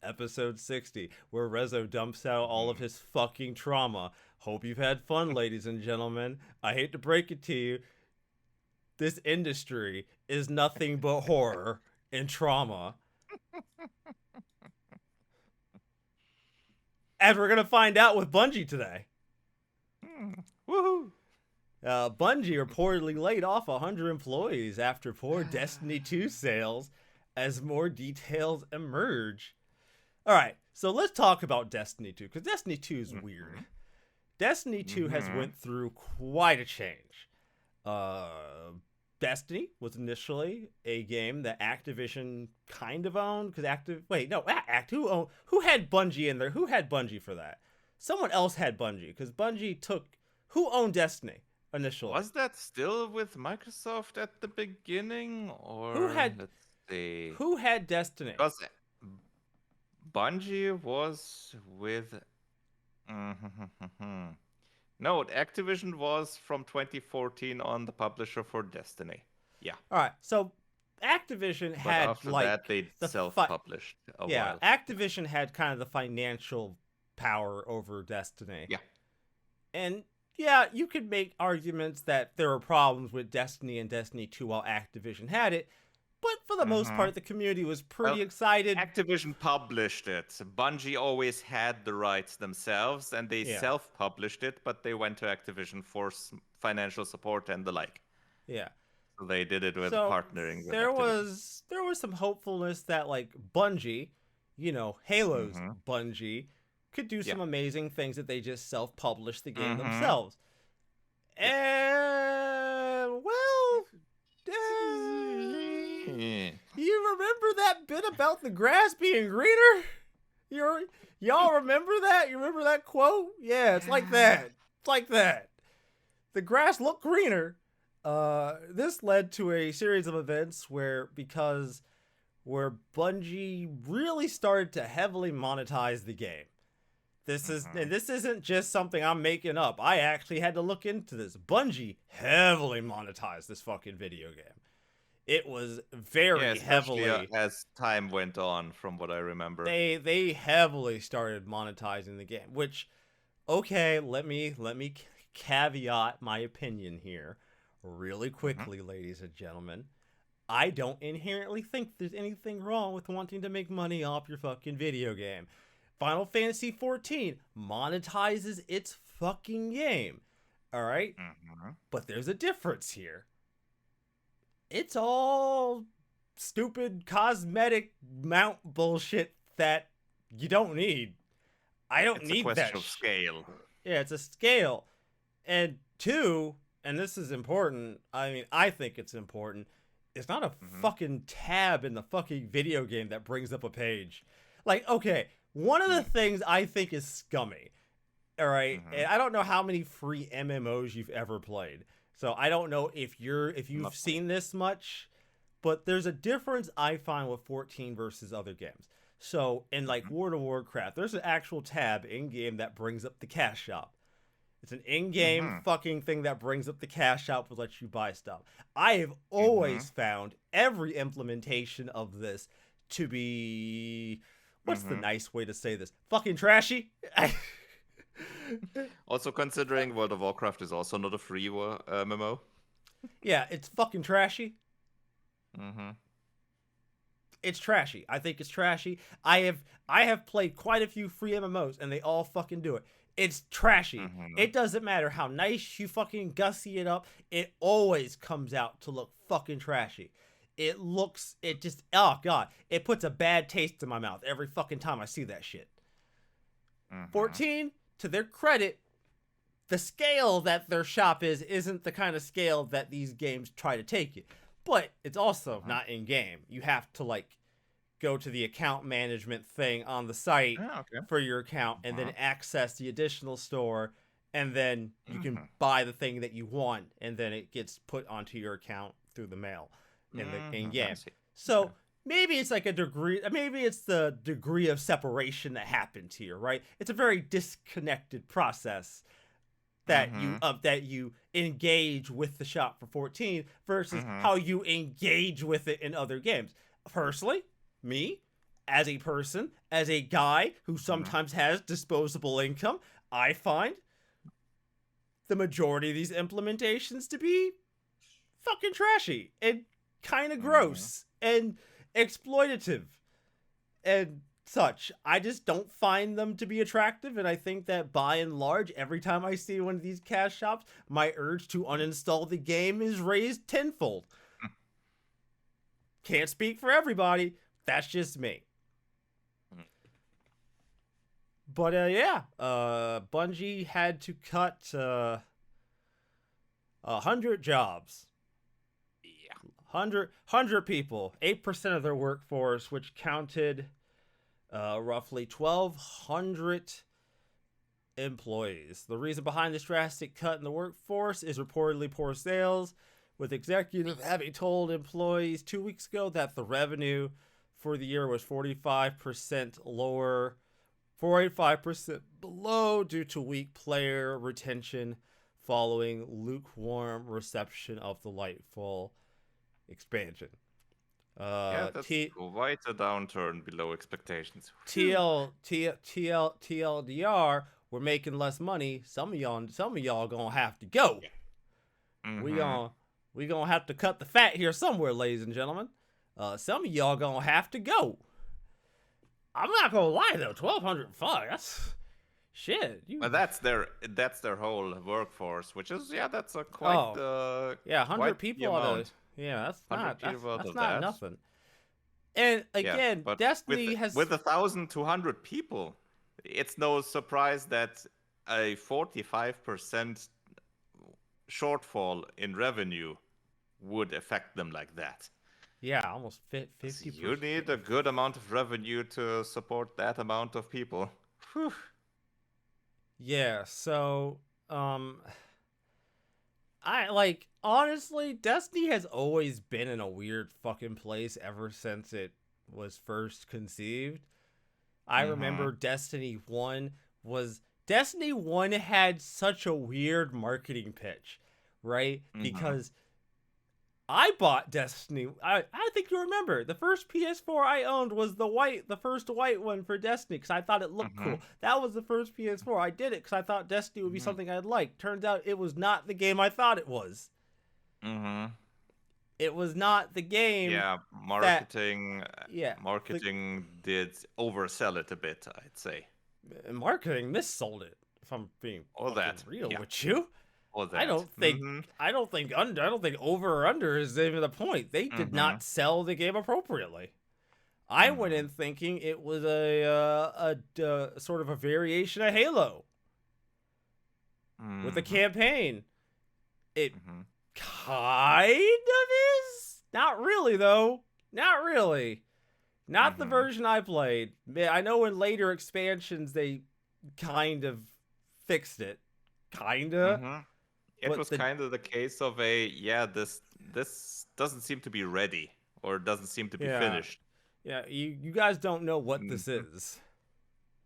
[SPEAKER 2] Episode 60, where Rezo dumps out all of
[SPEAKER 1] Mm-hmm.
[SPEAKER 2] his fucking trauma. Hope you've had fun, ladies and gentlemen. I hate to break it to you, this industry is nothing but horror and trauma. As we're gonna find out with Bungie today.
[SPEAKER 1] Mm. Woohoo!
[SPEAKER 2] Bungie reportedly laid off 100 employees after poor Destiny 2 sales as more details emerge. All right, so let's talk about Destiny 2 because Destiny 2 is weird.
[SPEAKER 1] Mm-hmm.
[SPEAKER 2] Destiny 2 has
[SPEAKER 1] Mm-hmm.
[SPEAKER 2] went through quite a change. Uh, Destiny was initially a game that Activision kind of owned because who had Bungie in there? Who had Bungie for that? Someone else had Bungie because Bungie took who owned Destiny initially.
[SPEAKER 1] Was that still with Microsoft at the beginning,
[SPEAKER 2] Who
[SPEAKER 1] or
[SPEAKER 2] had
[SPEAKER 1] let's see?
[SPEAKER 2] who had Destiny?
[SPEAKER 1] Because Bungie was with. Mhm. No, Activision was from 2014 on the publisher for Destiny. Yeah,
[SPEAKER 2] All right, so Activision
[SPEAKER 1] but
[SPEAKER 2] had
[SPEAKER 1] after that
[SPEAKER 2] like
[SPEAKER 1] they
[SPEAKER 2] the fi-
[SPEAKER 1] self-published a
[SPEAKER 2] yeah,
[SPEAKER 1] while.
[SPEAKER 2] Activision had kind of the financial power over Destiny.
[SPEAKER 1] Yeah.
[SPEAKER 2] And yeah, you could make arguments that there were problems with Destiny and Destiny 2 while Activision had it, but for the most
[SPEAKER 1] Mm-hmm.
[SPEAKER 2] part, the community was
[SPEAKER 1] Well,
[SPEAKER 2] pretty excited.
[SPEAKER 1] Activision published it. Bungie always had the rights themselves, and they
[SPEAKER 2] Yeah,
[SPEAKER 1] self-published it, but they went to Activision for financial support and the like.
[SPEAKER 2] yeah.
[SPEAKER 1] So they did it with
[SPEAKER 2] So
[SPEAKER 1] partnering with
[SPEAKER 2] there
[SPEAKER 1] Activision.
[SPEAKER 2] was there was some hopefulness that like Bungie, Halo's
[SPEAKER 1] Mm-hmm.
[SPEAKER 2] Bungie, could do
[SPEAKER 1] Yeah.
[SPEAKER 2] some amazing things that they just self-published the game
[SPEAKER 1] Mm-hmm.
[SPEAKER 2] themselves.
[SPEAKER 1] Yeah.
[SPEAKER 2] And well, you remember that bit about the grass being greener? Y'all remember that? You remember that quote? Yeah, it's like that. It's like that. The grass looked greener. This led to a series of events where Bungie really started to heavily monetize the game.
[SPEAKER 1] Mm-hmm.
[SPEAKER 2] This isn't just something I'm making up. I actually had to look into this. Bungie heavily monetized this fucking video game. It was
[SPEAKER 1] Yeah,
[SPEAKER 2] very
[SPEAKER 1] especially
[SPEAKER 2] heavily.
[SPEAKER 1] as time went on, from what I remember.
[SPEAKER 2] They heavily started monetizing the game, which okay, let me caveat my opinion here really
[SPEAKER 1] Mm-hmm.
[SPEAKER 2] quickly, ladies and gentlemen. I don't inherently think there's anything wrong with wanting to make money off your fucking video game. Final Fantasy 14 monetizes its fucking game. All right?
[SPEAKER 1] Mm-hmm.
[SPEAKER 2] But there's a difference here. It's all stupid cosmetic mount bullshit that you don't need. I don't
[SPEAKER 1] It's a
[SPEAKER 2] need that.
[SPEAKER 1] question of scale.
[SPEAKER 2] Yeah, it's a scale. And two, and this is important, I mean, I think it's important, it's not a
[SPEAKER 1] Mm-hmm.
[SPEAKER 2] fucking tab in the fucking video game that brings up a page. Like, okay, one of the things I think is scummy, all right,
[SPEAKER 1] Mm-hmm.
[SPEAKER 2] and I don't know how many free MMOs you've ever played, so I don't know if you've
[SPEAKER 1] Not funny.
[SPEAKER 2] seen this much, but there's a difference I find with 14 versus other games. So in like
[SPEAKER 1] Mm-hmm.
[SPEAKER 2] World of Warcraft, there's an actual tab in game that brings up the cash shop. It's an in-game
[SPEAKER 1] Mm-hmm.
[SPEAKER 2] fucking thing that brings up the cash shop to let you buy stuff. I have
[SPEAKER 1] Mm-hmm.
[SPEAKER 2] always found every implementation of this to be, what's the
[SPEAKER 1] Mm-hmm.
[SPEAKER 2] nice way to say this? Fucking trashy.
[SPEAKER 1] Also, considering World of Warcraft is also not a free MMO.
[SPEAKER 2] Yeah, it's fucking trashy.
[SPEAKER 1] Mm-hmm.
[SPEAKER 2] It's trashy. I think it's trashy. I have played quite a few free MMOs and they all fucking do it. It's trashy.
[SPEAKER 1] Mm-hmm.
[SPEAKER 2] It doesn't matter how nice you fucking gussy it up. It always comes out to look fucking trashy. It just, oh god, it puts a bad taste in my mouth every fucking time I see that shit.
[SPEAKER 1] Mm-hmm.
[SPEAKER 2] 14, to their credit, the scale that their shop isn't the kind of scale that these games try to take it. But it's also
[SPEAKER 1] Mm-hmm.
[SPEAKER 2] not in game. You have to like go to the account management thing on the site
[SPEAKER 1] Yeah, okay.
[SPEAKER 2] for your account and then
[SPEAKER 1] Mm-hmm.
[SPEAKER 2] access the additional store and then you can buy the thing that you want and then it gets put onto your account through the mail in the in
[SPEAKER 1] Mm-hmm. I
[SPEAKER 2] game.
[SPEAKER 1] see. Okay.
[SPEAKER 2] So maybe it's like a degree, maybe it's the degree of separation that happens here, right? It's a very disconnected process
[SPEAKER 1] Mm-hmm.
[SPEAKER 2] that you engage with the shop for 14 versus
[SPEAKER 1] Mm-hmm.
[SPEAKER 2] how you engage with it in other games. Personally, me as a person, as a guy who
[SPEAKER 1] Mm-hmm.
[SPEAKER 2] sometimes has disposable income, I find the majority of these implementations to be fucking trashy and kind of
[SPEAKER 1] Mm-hmm.
[SPEAKER 2] gross and exploitative and such. I just don't find them to be attractive, and I think that by and large, every time I see one of these cash shops, my urge to uninstall the game is raised tenfold. Can't speak for everybody. That's just me. But yeah, Bungie had to cut 100 jobs,
[SPEAKER 1] Yeah.
[SPEAKER 2] 100 people, 8% of their workforce, which counted roughly 1,200 employees. The reason behind this drastic cut in the workforce is reportedly poor sales, with executives having told employees 2 weeks ago that the revenue for the year was 45% lower, 45% below due to weak player retention following lukewarm reception of the Lightfall expansion.
[SPEAKER 1] Yeah,
[SPEAKER 2] Uh,
[SPEAKER 1] that's
[SPEAKER 2] T
[SPEAKER 1] quite a downturn below expectations. Phew.
[SPEAKER 2] TLDR, we're making less money. Some of y'all gonna have to go. We
[SPEAKER 1] Mm-hmm.
[SPEAKER 2] gonna we gonna have to cut the fat here somewhere, ladies and gentlemen. Some of y'all gonna have to go. I'm not gonna lie though, 1,205. That's shit. You
[SPEAKER 1] But that's their whole workforce, which is that's a
[SPEAKER 2] oh yeah,
[SPEAKER 1] quite
[SPEAKER 2] 100
[SPEAKER 1] the
[SPEAKER 2] people out of
[SPEAKER 1] amount.
[SPEAKER 2] yeah.
[SPEAKER 1] 100 people out
[SPEAKER 2] That's
[SPEAKER 1] of
[SPEAKER 2] not
[SPEAKER 1] that.
[SPEAKER 2] nothing. And
[SPEAKER 1] Yeah,
[SPEAKER 2] again,
[SPEAKER 1] but with
[SPEAKER 2] Destiny has
[SPEAKER 1] with 1,200 people, it's no surprise that a 45% shortfall in revenue would affect them like that.
[SPEAKER 2] yeah almost
[SPEAKER 1] 'Cause
[SPEAKER 2] 50
[SPEAKER 1] you
[SPEAKER 2] percent.
[SPEAKER 1] need a good amount of revenue to support that amount of people. Whew.
[SPEAKER 2] Yeah, so I like honestly, Destiny has always been in a weird fucking place ever since it was first conceived. I
[SPEAKER 1] Mm-hmm.
[SPEAKER 2] remember Destiny 1 was Destiny 1 had such a weird marketing pitch, right?
[SPEAKER 1] Mm-hmm.
[SPEAKER 2] Because I bought Destiny. I think you remember the first PS4 I owned was the first white one for Destiny because I thought it looked
[SPEAKER 1] Mm-hmm.
[SPEAKER 2] cool. That was the first PS4. I did it because I thought Destiny would be
[SPEAKER 1] Mm-hmm.
[SPEAKER 2] something I'd like. Turns out it was not the game I thought it was.
[SPEAKER 1] Mm-hmm.
[SPEAKER 2] It was not the game
[SPEAKER 1] Yeah,
[SPEAKER 2] that
[SPEAKER 1] marketing
[SPEAKER 2] yeah, the
[SPEAKER 1] marketing did oversell it a bit, I'd say.
[SPEAKER 2] marketing missold it. If I'm being
[SPEAKER 1] All
[SPEAKER 2] fucking
[SPEAKER 1] that.
[SPEAKER 2] real
[SPEAKER 1] Yeah,
[SPEAKER 2] with you,
[SPEAKER 1] all
[SPEAKER 2] I
[SPEAKER 1] that.
[SPEAKER 2] don't think
[SPEAKER 1] Mm-hmm.
[SPEAKER 2] I don't think over or under is even the point. They did
[SPEAKER 1] Mm-hmm.
[SPEAKER 2] not sell the game appropriately. I went
[SPEAKER 1] Mm-hmm.
[SPEAKER 2] in thinking it was a sort of a variation of Halo with a
[SPEAKER 1] Mm-hmm.
[SPEAKER 2] campaign. It
[SPEAKER 1] Mm-hmm.
[SPEAKER 2] kind of is. Not really though. Not really. Not the
[SPEAKER 1] Mm-hmm.
[SPEAKER 2] version I played. I know in later expansions they kind of fixed it. Kinda.
[SPEAKER 1] Mm-hmm. It
[SPEAKER 2] But
[SPEAKER 1] was
[SPEAKER 2] the
[SPEAKER 1] kind of the case of a yeah, this doesn't seem to be ready or doesn't seem to be
[SPEAKER 2] yeah.
[SPEAKER 1] finished.
[SPEAKER 2] Yeah, you guys don't know what this
[SPEAKER 1] Mm-hmm.
[SPEAKER 2] is.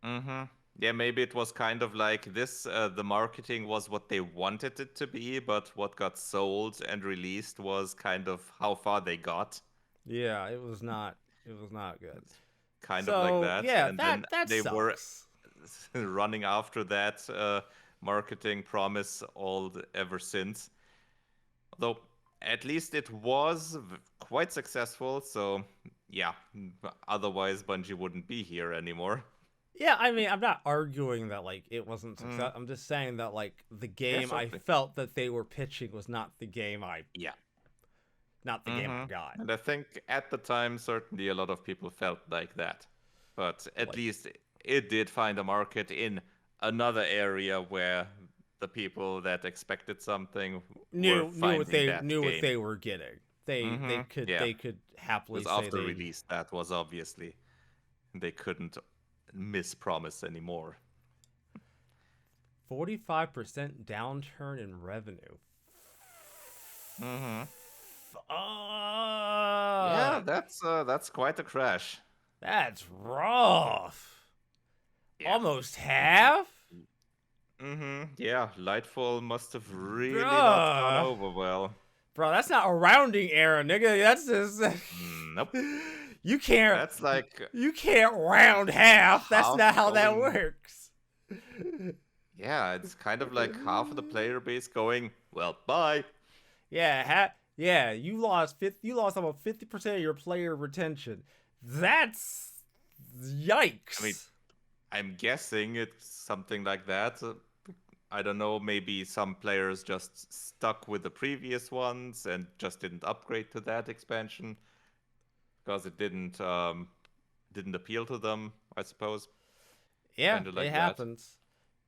[SPEAKER 1] Mm-hmm. Yeah, maybe it was kind of like this. The marketing was what they wanted it to be, but what got sold and released was kind of how far they got,
[SPEAKER 2] Yeah, it was not good.
[SPEAKER 1] kind of like
[SPEAKER 2] So,
[SPEAKER 1] that.
[SPEAKER 2] yeah,
[SPEAKER 1] And then
[SPEAKER 2] that
[SPEAKER 1] they were
[SPEAKER 2] sucks.
[SPEAKER 1] running after that marketing promise ever since. Though at least it was quite successful. So yeah, otherwise Bungie wouldn't be here anymore.
[SPEAKER 2] Yeah, I mean, I'm not arguing that like it wasn't
[SPEAKER 1] Mm,
[SPEAKER 2] success. I'm just saying that like the
[SPEAKER 1] yeah,
[SPEAKER 2] game I
[SPEAKER 1] certainly.
[SPEAKER 2] felt that they were pitching was
[SPEAKER 1] Yeah.
[SPEAKER 2] not the game I
[SPEAKER 1] Hmm.
[SPEAKER 2] got.
[SPEAKER 1] And I think at the time, certainly a lot of people felt like that. But at
[SPEAKER 2] Like
[SPEAKER 1] least it did find a market in another area where the people that expected something were finding that
[SPEAKER 2] knew what
[SPEAKER 1] game.
[SPEAKER 2] they were getting.
[SPEAKER 1] Hmm. Yeah,
[SPEAKER 2] They could happily
[SPEAKER 1] because
[SPEAKER 2] say
[SPEAKER 1] after
[SPEAKER 2] they
[SPEAKER 1] release, that was obviously they couldn't mispromise anymore.
[SPEAKER 2] 45% downturn in revenue.
[SPEAKER 1] Hmm. Yeah,
[SPEAKER 2] Fuck.
[SPEAKER 1] that's quite a crash.
[SPEAKER 2] That's rough.
[SPEAKER 1] Yeah.
[SPEAKER 2] Almost half?
[SPEAKER 1] Mm-hmm. Yeah, Lightfall must have really not gone
[SPEAKER 2] Bruh.
[SPEAKER 1] over well.
[SPEAKER 2] Bro, that's not a rounding error, nigga. That's just
[SPEAKER 1] Nope.
[SPEAKER 2] you can't
[SPEAKER 1] That's like
[SPEAKER 2] you can't round half. That's
[SPEAKER 1] half
[SPEAKER 2] not how that
[SPEAKER 1] going.
[SPEAKER 2] works.
[SPEAKER 1] Yeah, it's kind of like half of the player base going, well, bye.
[SPEAKER 2] Yeah, you lost about 50% of your player retention. That's
[SPEAKER 1] I mean,
[SPEAKER 2] yikes.
[SPEAKER 1] I'm guessing it's something like that. I don't know, maybe some players just stuck with the previous ones and just didn't upgrade to that expansion because it didn't appeal to them, I suppose.
[SPEAKER 2] Yeah,
[SPEAKER 1] Kind of
[SPEAKER 2] it
[SPEAKER 1] like that.
[SPEAKER 2] happens.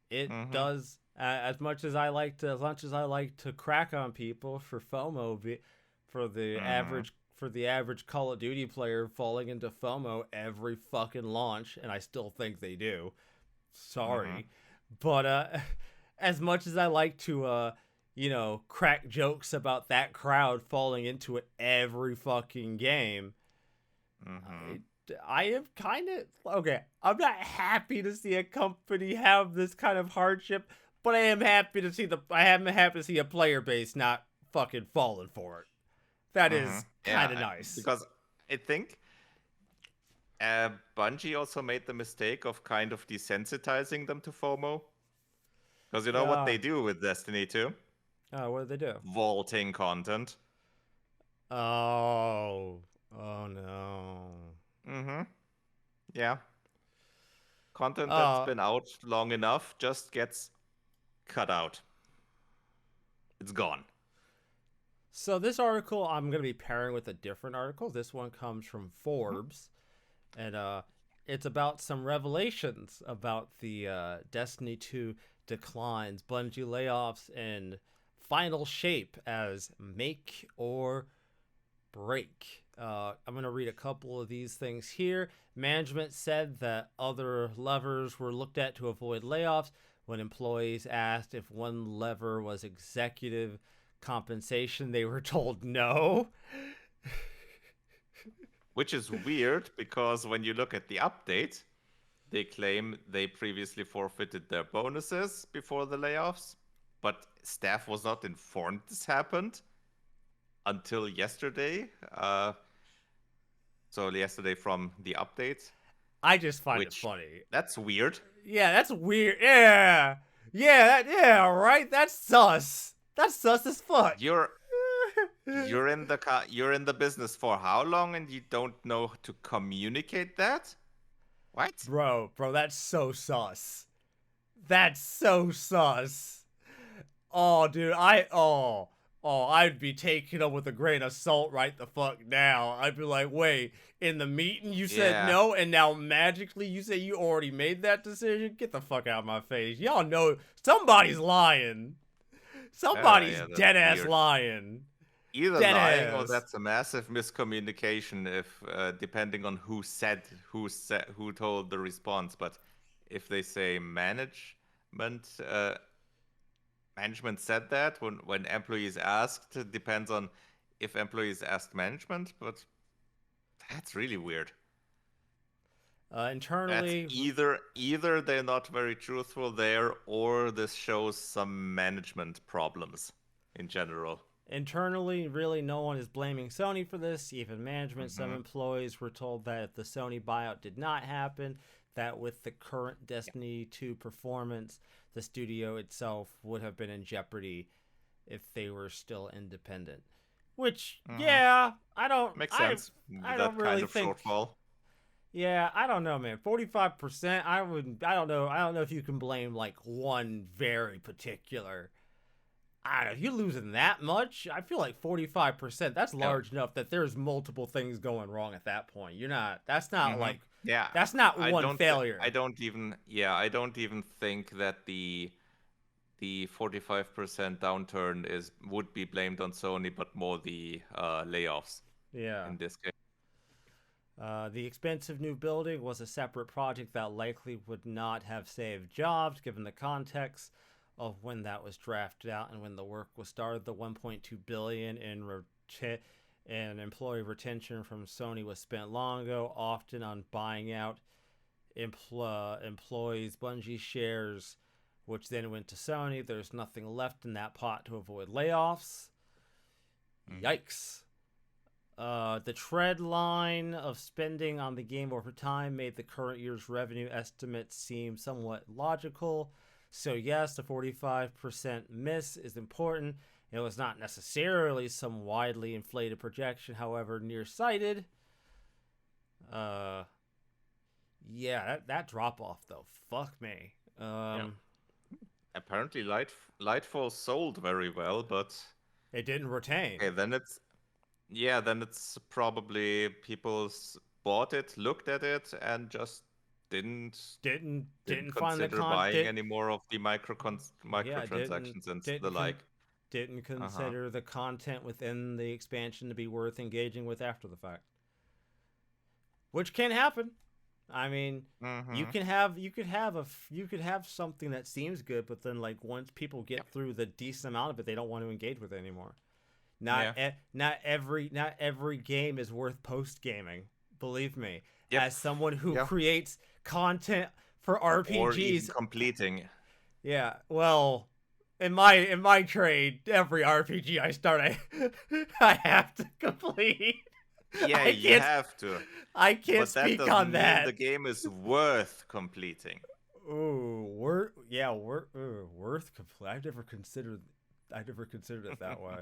[SPEAKER 2] It
[SPEAKER 1] Mm-hmm.
[SPEAKER 2] does. As much as I like to crack on people for FOMO,
[SPEAKER 1] Mm-hmm.
[SPEAKER 2] for the average Call of Duty player falling into FOMO every fucking launch, and I still think they do.
[SPEAKER 1] Mm-hmm.
[SPEAKER 2] Sorry, but as much as I like to crack jokes about that crowd falling into it every fucking game,
[SPEAKER 1] Mm-hmm.
[SPEAKER 2] I, I am kind of okay. I'm not happy to see a company have this kind of hardship, but I am happy to see a player base not fucking falling for it. That
[SPEAKER 1] Mm-hmm.
[SPEAKER 2] is
[SPEAKER 1] Yeah,
[SPEAKER 2] kind of nice.
[SPEAKER 1] because I think Bungie also made the mistake of kind of desensitizing them to FOMO. Because you know what
[SPEAKER 2] Uh,
[SPEAKER 1] they do with Destiny 2?
[SPEAKER 2] what did they do?
[SPEAKER 1] Vaulting content.
[SPEAKER 2] Oh, oh no.
[SPEAKER 1] Mm-hmm. Yeah. Content that's
[SPEAKER 2] Uh,
[SPEAKER 1] been out long enough just gets cut out. It's gone.
[SPEAKER 2] so this article I'm gonna be pairing with a different article. This one comes from
[SPEAKER 1] Mm-hmm.
[SPEAKER 2] Forbes, and it's about some revelations about the Destiny 2 declines, Bungie layoffs, and final shape as make or break. I'm going to read a couple of these things here. Management said that other levers were looked at to avoid layoffs. When employees asked if one lever was executive compensation, they were told no.
[SPEAKER 1] Which is weird because when you look at the update, they claim they previously forfeited their bonuses before the layoffs, but staff was not informed this happened until yesterday. So yesterday from the update,
[SPEAKER 2] I just find it
[SPEAKER 1] which
[SPEAKER 2] funny.
[SPEAKER 1] that's weird.
[SPEAKER 2] Yeah, that's weird. Yeah. Yeah, right? That's sus. That's sus as fuck.
[SPEAKER 1] You're you're in the business for how long and you don't know to communicate that? What?
[SPEAKER 2] Bro, that's so sus. That's so sus. Oh, dude, I'd be taking them with a grain of salt right the fuck now. I'd be like, wait, in the meeting you said
[SPEAKER 1] Yeah.
[SPEAKER 2] no, and now magically you say you already made that decision? Get the fuck out of my face. Y'all know somebody's lying. Somebody's
[SPEAKER 1] Yeah, that's
[SPEAKER 2] dead ass
[SPEAKER 1] weird.
[SPEAKER 2] lying.
[SPEAKER 1] Either
[SPEAKER 2] Dead
[SPEAKER 1] lying or
[SPEAKER 2] ass.
[SPEAKER 1] that's a massive miscommunication if depending on who told the response. But if they say uh, management said that when employees asked, it depends on if employees asked management, but that's really weird. That's
[SPEAKER 2] Internally,
[SPEAKER 1] either they're not very truthful there, or this shows some management problems in general.
[SPEAKER 2] Internally, really, no one is blaming Sony for this. Even management, some
[SPEAKER 1] Hmm.
[SPEAKER 2] employees were told that if the Sony buyout did not happen, that with the current Destiny 2 performance, the studio itself would have been in jeopardy if they were still independent. Which,
[SPEAKER 1] Hmm.
[SPEAKER 2] yeah,
[SPEAKER 1] Makes sense
[SPEAKER 2] I
[SPEAKER 1] with
[SPEAKER 2] don't
[SPEAKER 1] that kind
[SPEAKER 2] really
[SPEAKER 1] of
[SPEAKER 2] think.
[SPEAKER 1] shortfall.
[SPEAKER 2] Yeah, I don't know, man. 45%. I don't know. I don't know if you can blame like one very particular. I don't know, if you're losing that much, I feel like 45%, that's
[SPEAKER 1] Yeah.
[SPEAKER 2] large enough that there's multiple things going wrong at that point. You're not, that's not
[SPEAKER 1] Hmm.
[SPEAKER 2] like,
[SPEAKER 1] Yeah.
[SPEAKER 2] that's not
[SPEAKER 1] I
[SPEAKER 2] one
[SPEAKER 1] don't. I
[SPEAKER 2] failure.
[SPEAKER 1] don't even. Yeah. I don't even think that the 45% downturn is would be blamed on Sony, but more the layoffs
[SPEAKER 2] Yeah.
[SPEAKER 1] in this case.
[SPEAKER 2] The expensive new building was a separate project that likely would not have saved jobs given the context of when that was drafted out and when the work was started. The 1.2 billion in employee retention from Sony was spent long ago, often on buying out employees' Bungie shares, which then went to Sony. There's nothing left in that pot to avoid layoffs.
[SPEAKER 1] Hmm.
[SPEAKER 2] Yikes. The tread line of spending on the game over time made the current year's revenue estimate seem somewhat logical. So, yes, the 45% miss is important. It was not necessarily some widely inflated projection, however, nearsighted. Uh, yeah, that drop off, though. Fuck me.
[SPEAKER 1] Yeah. Apparently, Lightfall sold very well, but
[SPEAKER 2] It didn't retain.
[SPEAKER 1] okay, then it's probably bought it, looked at it, and just didn't
[SPEAKER 2] Didn't find the
[SPEAKER 1] consider buying
[SPEAKER 2] content.
[SPEAKER 1] any more of the
[SPEAKER 2] Yeah,
[SPEAKER 1] microtransactions and the like.
[SPEAKER 2] didn't
[SPEAKER 1] Uh huh.
[SPEAKER 2] consider the content within the expansion to be worth engaging with after the fact, which can happen. I mean,
[SPEAKER 1] Mm-hmm.
[SPEAKER 2] you could have something that seems good, but then like once people
[SPEAKER 1] Yep.
[SPEAKER 2] get through the decent amount of it, they don't want to engage with it anymore.
[SPEAKER 1] Yeah.
[SPEAKER 2] Not every game is worth post gaming. Believe me,
[SPEAKER 1] Yep.
[SPEAKER 2] as someone who
[SPEAKER 1] Yeah.
[SPEAKER 2] creates content for
[SPEAKER 1] Or even
[SPEAKER 2] RPGs,
[SPEAKER 1] completing.
[SPEAKER 2] yeah, well, in my trade, every RPG I start, I have to complete.
[SPEAKER 1] Yeah,
[SPEAKER 2] I
[SPEAKER 1] you
[SPEAKER 2] can't
[SPEAKER 1] have to,
[SPEAKER 2] I can't
[SPEAKER 1] but that
[SPEAKER 2] speak on
[SPEAKER 1] doesn't mean the
[SPEAKER 2] that.
[SPEAKER 1] game is worth completing.
[SPEAKER 2] Ooh, worth complete. I never considered it that way.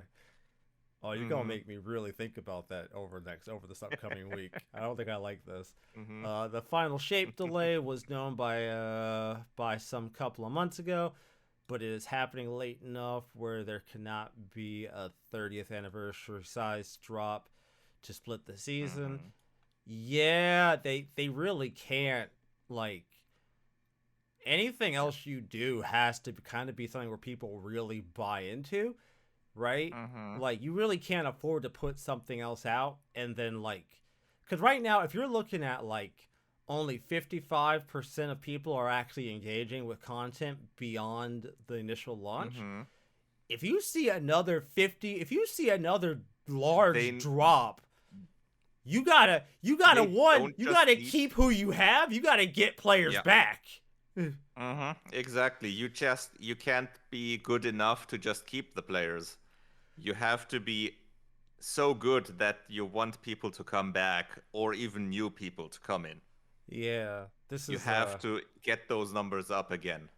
[SPEAKER 2] Oh, you're gonna
[SPEAKER 1] Mm-hmm.
[SPEAKER 2] make me really think about that over this upcoming week. I don't think I like this.
[SPEAKER 1] Mm-hmm.
[SPEAKER 2] The final shape delay was known by some couple of months ago, but it is happening late enough where there cannot be a 30th anniversary size drop to split the season.
[SPEAKER 1] Mm-hmm.
[SPEAKER 2] Yeah, they really can't, like, anything
[SPEAKER 1] Yep.
[SPEAKER 2] else you do has to kind of be something where people really buy into, right?
[SPEAKER 1] Mm-hmm.
[SPEAKER 2] Like, you really can't afford to put something else out and then, like, because right now, if you're looking at, like, only 55% of people are actually engaging with content beyond the initial launch.
[SPEAKER 1] Mm-hmm.
[SPEAKER 2] If you see another large
[SPEAKER 1] They
[SPEAKER 2] drop, you gotta
[SPEAKER 1] They
[SPEAKER 2] one,
[SPEAKER 1] don't
[SPEAKER 2] you
[SPEAKER 1] just
[SPEAKER 2] gotta
[SPEAKER 1] need.
[SPEAKER 2] keep who you have. You gotta get players
[SPEAKER 1] Yeah.
[SPEAKER 2] back.
[SPEAKER 1] Exactly. You can't be good enough to just keep the players. You have to be so good that you want people to come back or even new people to come in.
[SPEAKER 2] Yeah, this
[SPEAKER 1] You
[SPEAKER 2] is
[SPEAKER 1] have to get those numbers up again.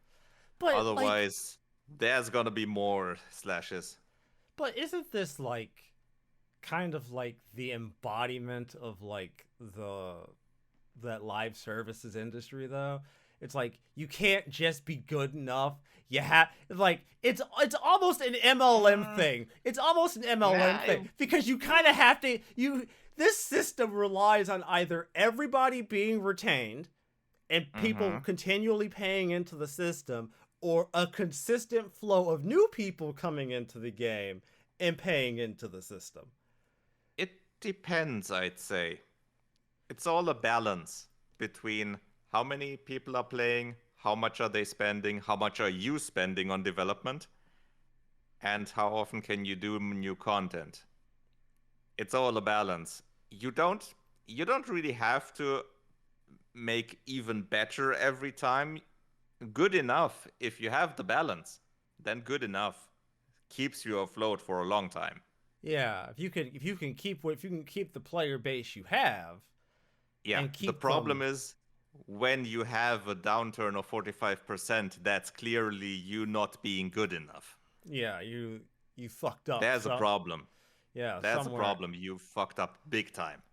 [SPEAKER 2] but like,
[SPEAKER 1] Otherwise, there's gonna be more slashes.
[SPEAKER 2] but isn't this like kind of like the embodiment of like the that live services industry though? It's like you can't just be good enough. You have like it's almost an MLM
[SPEAKER 1] Mm,
[SPEAKER 2] thing. It's almost an MLM
[SPEAKER 1] nah,
[SPEAKER 2] thing because you kind of have to you this system relies on either everybody being retained and people
[SPEAKER 1] mm-hmm.
[SPEAKER 2] continually paying into the system or a consistent flow of new people coming into the game and paying into the system.
[SPEAKER 1] It depends, I'd say. It's all a balance between how many people are playing, how much are they spending, how much are you spending on development, and how often can you do new content. It's all a balance. You don't really have to make even better every time. Good enough if you have the balance. Then good enough keeps you afloat for a long time.
[SPEAKER 2] Yeah, if you can keep the player base you have
[SPEAKER 1] Yeah,
[SPEAKER 2] and
[SPEAKER 1] the
[SPEAKER 2] keep
[SPEAKER 1] problem
[SPEAKER 2] them.
[SPEAKER 1] is when you have a downturn of 45%, that's clearly you not being good enough.
[SPEAKER 2] Yeah, you fucked up
[SPEAKER 1] There's a
[SPEAKER 2] some.
[SPEAKER 1] problem.
[SPEAKER 2] Yeah,
[SPEAKER 1] That's a
[SPEAKER 2] somewhere.
[SPEAKER 1] problem. You fucked up big time.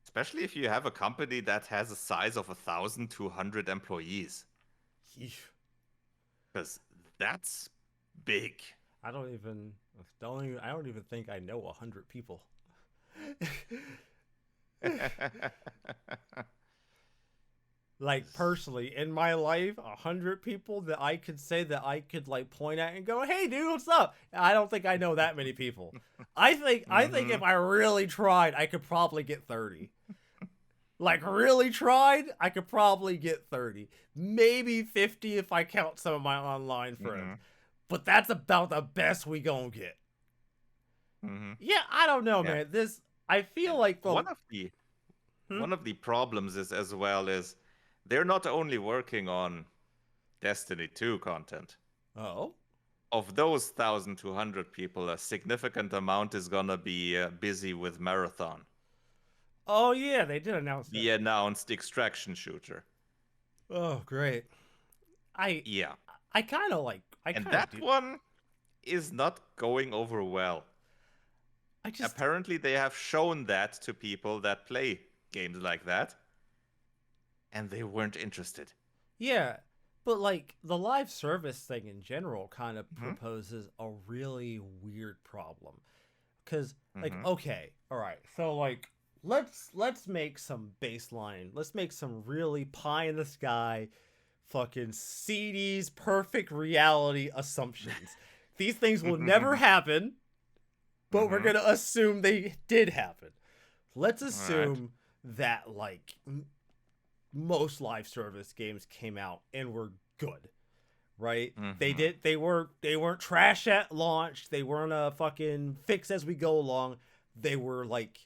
[SPEAKER 1] Especially if you have a company that has a size of 1,200 employees.
[SPEAKER 2] Yeesh.
[SPEAKER 1] Because that's big.
[SPEAKER 2] I don't even think I know 100 people. Like personally in my life, 100 people that I could say that I could like point at and go, "Hey, dude, what's up?" I don't think I know that many people. I think
[SPEAKER 1] Hmm.
[SPEAKER 2] if I really tried, I could probably get 30. Like really tried, I could probably get 30, maybe 50 if I count some of my online friends.
[SPEAKER 1] Hmm.
[SPEAKER 2] But that's about the best we gonna get.
[SPEAKER 1] Hmm.
[SPEAKER 2] Yeah, I don't know,
[SPEAKER 1] Yeah.
[SPEAKER 2] man. This I feel
[SPEAKER 1] And
[SPEAKER 2] like the
[SPEAKER 1] one of the
[SPEAKER 2] hmm?
[SPEAKER 1] one of the problems is as well is they're not only working on Destiny 2 content.
[SPEAKER 2] Oh.
[SPEAKER 1] Of those 1,200 people, a significant amount is gonna be busy with Marathon,
[SPEAKER 2] Oh yeah, they did announce that.
[SPEAKER 1] the announced extraction shooter.
[SPEAKER 2] Oh, great. I
[SPEAKER 1] Yeah,
[SPEAKER 2] I
[SPEAKER 1] and
[SPEAKER 2] kind of
[SPEAKER 1] that
[SPEAKER 2] do.
[SPEAKER 1] one is not going over well.
[SPEAKER 2] I just
[SPEAKER 1] Apparently, they have shown that to people that play games like that, and they weren't interested.
[SPEAKER 2] yeah, but like the live service thing in general kind of
[SPEAKER 1] Hmm.
[SPEAKER 2] proposes a really weird problem. Cuz like
[SPEAKER 1] Hmm.
[SPEAKER 2] okay, all right. So like let's make some baseline. Let's make some really pie in the sky fucking CD's perfect reality assumptions. These things will never happen, but we're
[SPEAKER 1] Hmm.
[SPEAKER 2] going to assume they did happen. Let's
[SPEAKER 1] All right.
[SPEAKER 2] assume that like most live service games came out and were good, right?
[SPEAKER 1] Hmm.
[SPEAKER 2] They weren't trash at launch. They weren't a fucking fix as we go along. They were like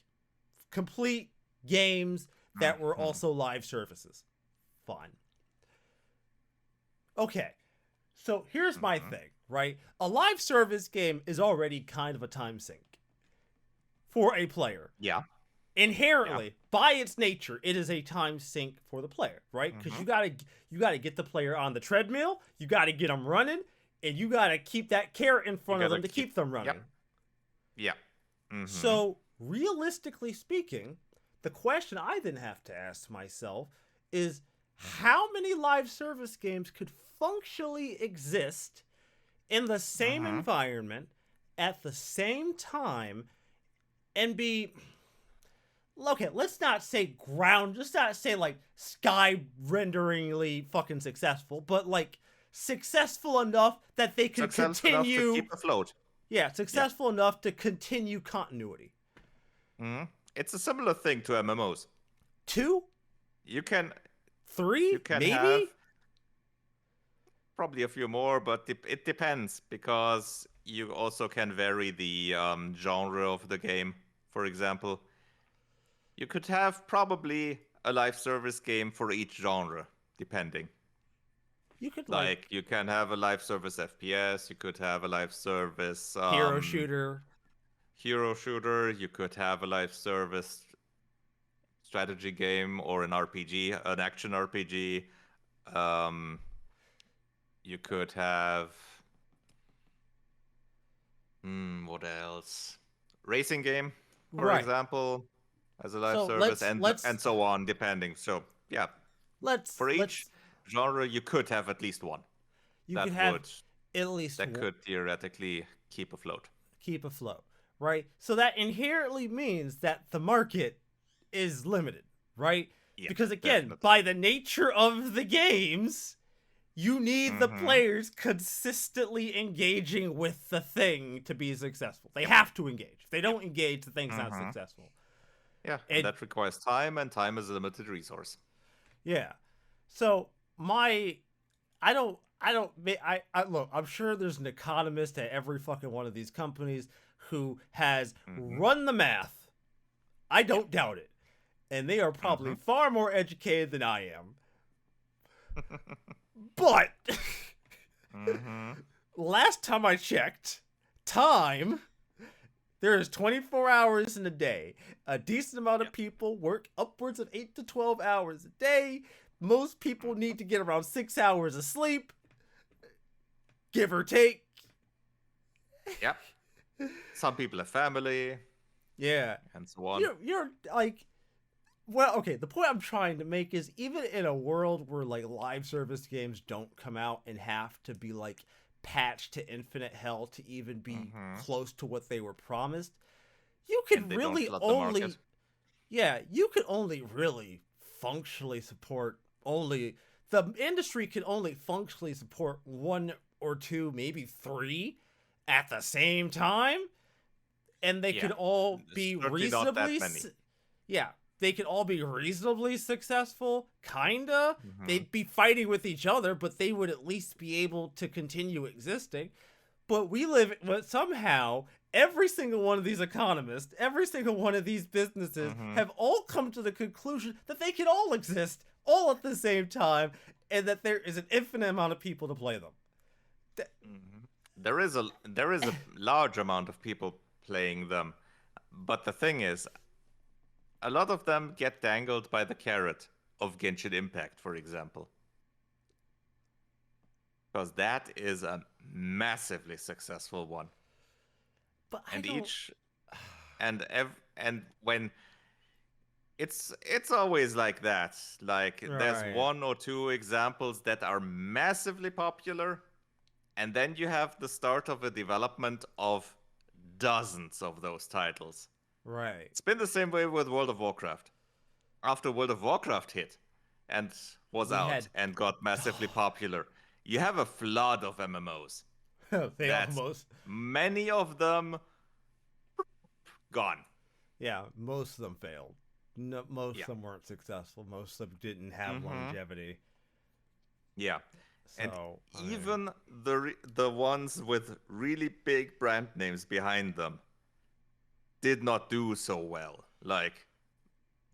[SPEAKER 2] complete games that were
[SPEAKER 1] Hmm.
[SPEAKER 2] also live services. Fine. Okay. So here's my
[SPEAKER 1] Hmm.
[SPEAKER 2] thing, right? A live service game is already kind of a time sink for a player.
[SPEAKER 1] Yeah. Yeah.
[SPEAKER 2] Inherently, by its nature, it is a time sink for the player, right? Because
[SPEAKER 1] Hmm.
[SPEAKER 2] you gotta get the player on the treadmill, you gotta get them running, and you gotta keep that carrot in
[SPEAKER 1] You
[SPEAKER 2] front of
[SPEAKER 1] gotta
[SPEAKER 2] them to
[SPEAKER 1] keep.
[SPEAKER 2] keep them
[SPEAKER 1] Yep.
[SPEAKER 2] running.
[SPEAKER 1] Yeah. Hmm.
[SPEAKER 2] So realistically speaking, the question I then have to ask myself is how many live service games could functionally exist in the same
[SPEAKER 1] Hmm.
[SPEAKER 2] environment at the same time and be okay, let's not say like sky renderingly fucking successful, but like successful enough that they can
[SPEAKER 1] Successful enough to
[SPEAKER 2] continue,
[SPEAKER 1] keep afloat.
[SPEAKER 2] yeah,
[SPEAKER 1] Yeah.
[SPEAKER 2] successful enough to continue continuity.
[SPEAKER 1] Hmm. It's a similar thing to MMOs.
[SPEAKER 2] Two,
[SPEAKER 1] You can you
[SPEAKER 2] three,
[SPEAKER 1] can have
[SPEAKER 2] maybe?
[SPEAKER 1] probably a few more, but it depends because you also can vary the genre of the game. for example, you could have probably a live service game for each genre, depending.
[SPEAKER 2] You could like
[SPEAKER 1] Like you can have a live service FPS, you could have a live service
[SPEAKER 2] hero shooter.
[SPEAKER 1] hero shooter, you could have a live service strategy game or an RPG, an action RPG. Um, you could have what else? Racing game, for
[SPEAKER 2] Right.
[SPEAKER 1] example, as a live
[SPEAKER 2] So
[SPEAKER 1] service,
[SPEAKER 2] let's
[SPEAKER 1] and so on, depending. So yeah,
[SPEAKER 2] let's
[SPEAKER 1] for each
[SPEAKER 2] let's
[SPEAKER 1] genre, you could have at least one
[SPEAKER 2] you could
[SPEAKER 1] that
[SPEAKER 2] have
[SPEAKER 1] would
[SPEAKER 2] at least
[SPEAKER 1] that could theoretically keep afloat.
[SPEAKER 2] keep afloat, right? So that inherently means that the market is limited, right?
[SPEAKER 1] Yeah,
[SPEAKER 2] Because again,
[SPEAKER 1] definitely.
[SPEAKER 2] by the nature of the games, you need the
[SPEAKER 1] Mm-hmm.
[SPEAKER 2] players consistently engaging with the thing to be successful. They have to engage. If they
[SPEAKER 1] Yep.
[SPEAKER 2] don't engage, the thing's not
[SPEAKER 1] Mm-hmm.
[SPEAKER 2] successful.
[SPEAKER 1] Yeah, and
[SPEAKER 2] And
[SPEAKER 1] that requires time, and time is a limited resource.
[SPEAKER 2] yeah. So my I look, I'm sure there's an economist at every fucking one of these companies who has
[SPEAKER 1] Mm-hmm.
[SPEAKER 2] run the math. I
[SPEAKER 1] Yeah.
[SPEAKER 2] don't doubt it. And they are
[SPEAKER 1] Mm-hmm.
[SPEAKER 2] probably far more educated than I am. But
[SPEAKER 1] mm-hmm.
[SPEAKER 2] last time I checked, time there is 24 hours in a day. A decent amount of
[SPEAKER 1] Yep.
[SPEAKER 2] people work upwards of 8 to 12 hours a day. Most people need to get around 6 hours of sleep, give or take.
[SPEAKER 1] Yep. Some people have family,
[SPEAKER 2] Yeah.
[SPEAKER 1] and so on.
[SPEAKER 2] You're like, well, okay, the point I'm trying to make is even in a world where like live service games don't come out and have to be like patched to infinite hell to even be
[SPEAKER 1] Mm-hmm.
[SPEAKER 2] close to what they were promised, you
[SPEAKER 1] And
[SPEAKER 2] could
[SPEAKER 1] they don't
[SPEAKER 2] really
[SPEAKER 1] flood the
[SPEAKER 2] only
[SPEAKER 1] market.
[SPEAKER 2] yeah, you could only really functionally support only the industry can only functionally support one or two, maybe three at the same time, and they
[SPEAKER 1] Yeah,
[SPEAKER 2] could all
[SPEAKER 1] there's
[SPEAKER 2] be
[SPEAKER 1] certainly not that
[SPEAKER 2] reasonably
[SPEAKER 1] many.
[SPEAKER 2] yeah, they could all be reasonably successful, kinda.
[SPEAKER 1] Mm-hmm.
[SPEAKER 2] They'd be fighting with each other, but they would at least be able to continue existing. But we live, but somehow, every single one of these economists, every single one of these businesses
[SPEAKER 1] Mm-hmm.
[SPEAKER 2] have all come to the conclusion that they can all exist all at the same time and that there is an infinite amount of people to play them.
[SPEAKER 1] Mm-hmm. There is a large amount of people playing them, but the thing is, a lot of them get dangled by the carrot of Genshin Impact, for example, because that is a massively successful one,
[SPEAKER 2] But I
[SPEAKER 1] and
[SPEAKER 2] don't.
[SPEAKER 1] each and when it's always like that. Like there's
[SPEAKER 2] Right.
[SPEAKER 1] one or two examples that are massively popular, and then you have the start of a development of dozens of those titles.
[SPEAKER 2] Right.
[SPEAKER 1] It's been the same way with World of Warcraft. After World of Warcraft hit and was
[SPEAKER 2] We had.
[SPEAKER 1] out and got massively popular, you have a flood of MMOs.
[SPEAKER 2] They
[SPEAKER 1] That's
[SPEAKER 2] almost.
[SPEAKER 1] many of them gone.
[SPEAKER 2] Yeah, most of them failed. No, most
[SPEAKER 1] Yeah.
[SPEAKER 2] of them weren't successful. Most of them didn't have
[SPEAKER 1] Mm-hmm.
[SPEAKER 2] longevity.
[SPEAKER 1] Yeah. And
[SPEAKER 2] So, I mean,
[SPEAKER 1] even the ones with really big brand names behind them did not do so well, like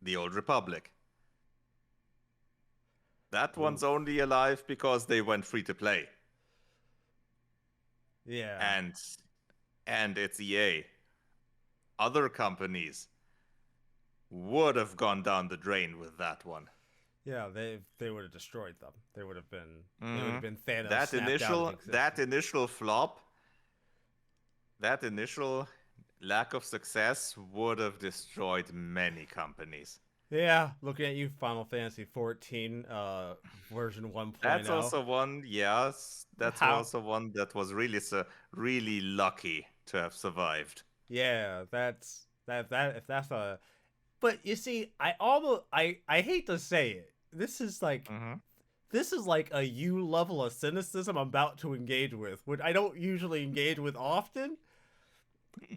[SPEAKER 1] the Old Republic. That one's
[SPEAKER 2] oof.
[SPEAKER 1] only alive because they went free to play,
[SPEAKER 2] Yeah.
[SPEAKER 1] and it's EA. Other companies would have gone down the drain with that one.
[SPEAKER 2] Yeah, they would have destroyed them. They would have been
[SPEAKER 1] Mhm.
[SPEAKER 2] Thanos
[SPEAKER 1] That
[SPEAKER 2] snapped out of existence.
[SPEAKER 1] initial flop, that initial lack of success would have destroyed many companies.
[SPEAKER 2] Yeah, looking at you, Final Fantasy 14, version 1.0.
[SPEAKER 1] That's also one, yes. That's
[SPEAKER 2] How?
[SPEAKER 1] also one that was really lucky to have survived.
[SPEAKER 2] Yeah, that's that. If that's a, but you see, I hate to say it.
[SPEAKER 1] Mm-hmm.
[SPEAKER 2] This is like a you level of cynicism I'm about to engage with, which I don't usually engage with often.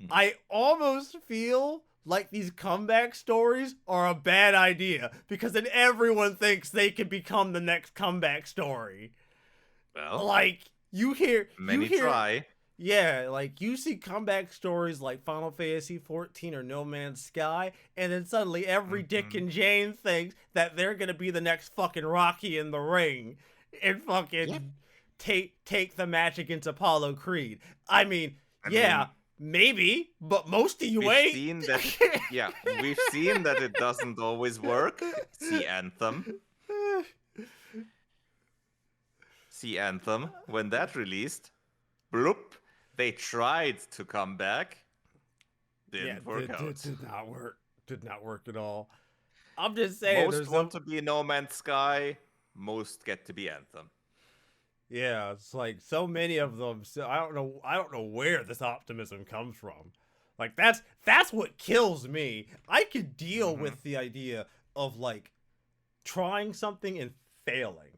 [SPEAKER 2] I almost feel like these comeback stories are a bad idea because then everyone thinks they can become the next comeback story.
[SPEAKER 1] Well,
[SPEAKER 2] Like you
[SPEAKER 1] many
[SPEAKER 2] hear
[SPEAKER 1] try.
[SPEAKER 2] Yeah, like you see comeback stories like Final Fantasy 14 or No Man's Sky, and then suddenly every Dick
[SPEAKER 1] Hmm.
[SPEAKER 2] and Jane thinks that they're gonna be the next fucking Rocky in the ring and
[SPEAKER 1] Yep.
[SPEAKER 2] fucking take the match against Apollo Creed. I mean,
[SPEAKER 1] I
[SPEAKER 2] yeah,
[SPEAKER 1] mean,
[SPEAKER 2] maybe, but most of you
[SPEAKER 1] we've
[SPEAKER 2] ain't.
[SPEAKER 1] seen that it. Yeah, we've seen that it doesn't always work. See Anthem. See Anthem. When that released, bloop, they tried to come back.
[SPEAKER 2] Yeah,
[SPEAKER 1] Didn't work out.
[SPEAKER 2] did not work. Did not work at all. I'm just saying,
[SPEAKER 1] Most
[SPEAKER 2] there's
[SPEAKER 1] want
[SPEAKER 2] some.
[SPEAKER 1] to be No Man's Sky. Most get to be Anthem.
[SPEAKER 2] Yeah, it's like so many of them. So I don't know. I don't know where this optimism comes from. Like that's what kills me. I could deal
[SPEAKER 1] Hmm.
[SPEAKER 2] with the idea of like trying something and failing,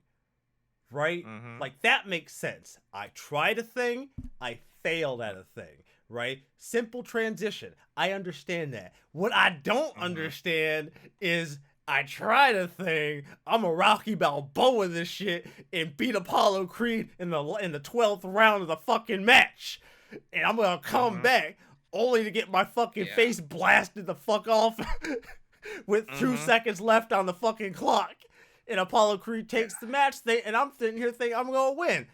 [SPEAKER 2] right?
[SPEAKER 1] Hmm.
[SPEAKER 2] Like that makes sense. I tried a thing, I failed at a thing, right? Simple transition. I understand that. What I don't
[SPEAKER 1] Hmm.
[SPEAKER 2] understand is I tried a thing. I'm a Rocky Balboa this shit and beat Apollo Creed in the 12th round of the fucking match. And I'm gonna come
[SPEAKER 1] Hmm.
[SPEAKER 2] back only to get my fucking
[SPEAKER 1] Yeah.
[SPEAKER 2] face blasted the fuck off with two
[SPEAKER 1] Hmm.
[SPEAKER 2] seconds left on the fucking clock. And Apollo Creed
[SPEAKER 1] Yeah.
[SPEAKER 2] takes the match thing, and I'm sitting here thinking I'm gonna win.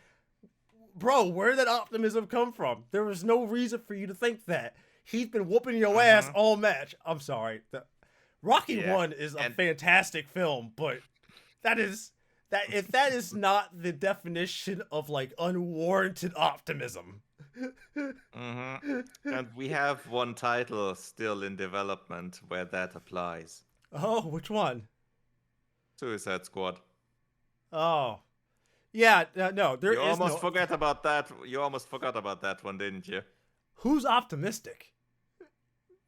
[SPEAKER 2] Bro, where did that optimism come from? There was no reason for you to think that. He's been whooping your ass
[SPEAKER 1] Hmm.
[SPEAKER 2] all match. I'm sorry. Rocky
[SPEAKER 1] Yeah.
[SPEAKER 2] 1 is a
[SPEAKER 1] And
[SPEAKER 2] fantastic film, but that is that if that is not the definition of like unwarranted optimism.
[SPEAKER 1] hmm and we have one title still in development where that applies.
[SPEAKER 2] Oh, which one?
[SPEAKER 1] Suicide Squad.
[SPEAKER 2] Oh. Yeah, no, there
[SPEAKER 1] You
[SPEAKER 2] is
[SPEAKER 1] almost
[SPEAKER 2] no.
[SPEAKER 1] forgot about that. You almost forgot about that one, didn't you?
[SPEAKER 2] Who's optimistic?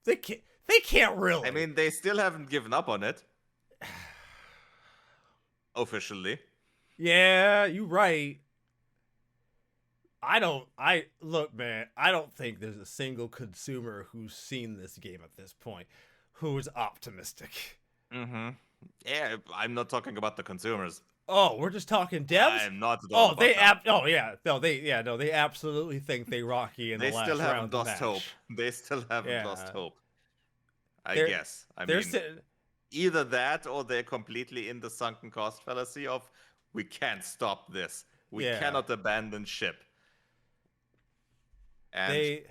[SPEAKER 2] They can't
[SPEAKER 1] I
[SPEAKER 2] really.
[SPEAKER 1] mean, they still haven't given up on it officially.
[SPEAKER 2] Yeah, you right. I look, man, I don't think there's a single consumer who's seen this game at this point who's optimistic.
[SPEAKER 1] Hmm. Yeah, I'm not talking about the consumers.
[SPEAKER 2] Oh, we're just talking devs?
[SPEAKER 1] I'm not at all
[SPEAKER 2] Oh,
[SPEAKER 1] about them.
[SPEAKER 2] oh yeah. No, they absolutely think they Rocky in the
[SPEAKER 1] They still
[SPEAKER 2] last round of
[SPEAKER 1] haven't
[SPEAKER 2] the
[SPEAKER 1] lost hope.
[SPEAKER 2] match.
[SPEAKER 1] They still haven't lost
[SPEAKER 2] Yeah.
[SPEAKER 1] hope. I
[SPEAKER 2] They're
[SPEAKER 1] guess. I
[SPEAKER 2] they're
[SPEAKER 1] mean,
[SPEAKER 2] sitting
[SPEAKER 1] either that or they're completely in the sunken cost fallacy of we can't stop this. We
[SPEAKER 2] yeah.
[SPEAKER 1] cannot abandon ship. And
[SPEAKER 2] They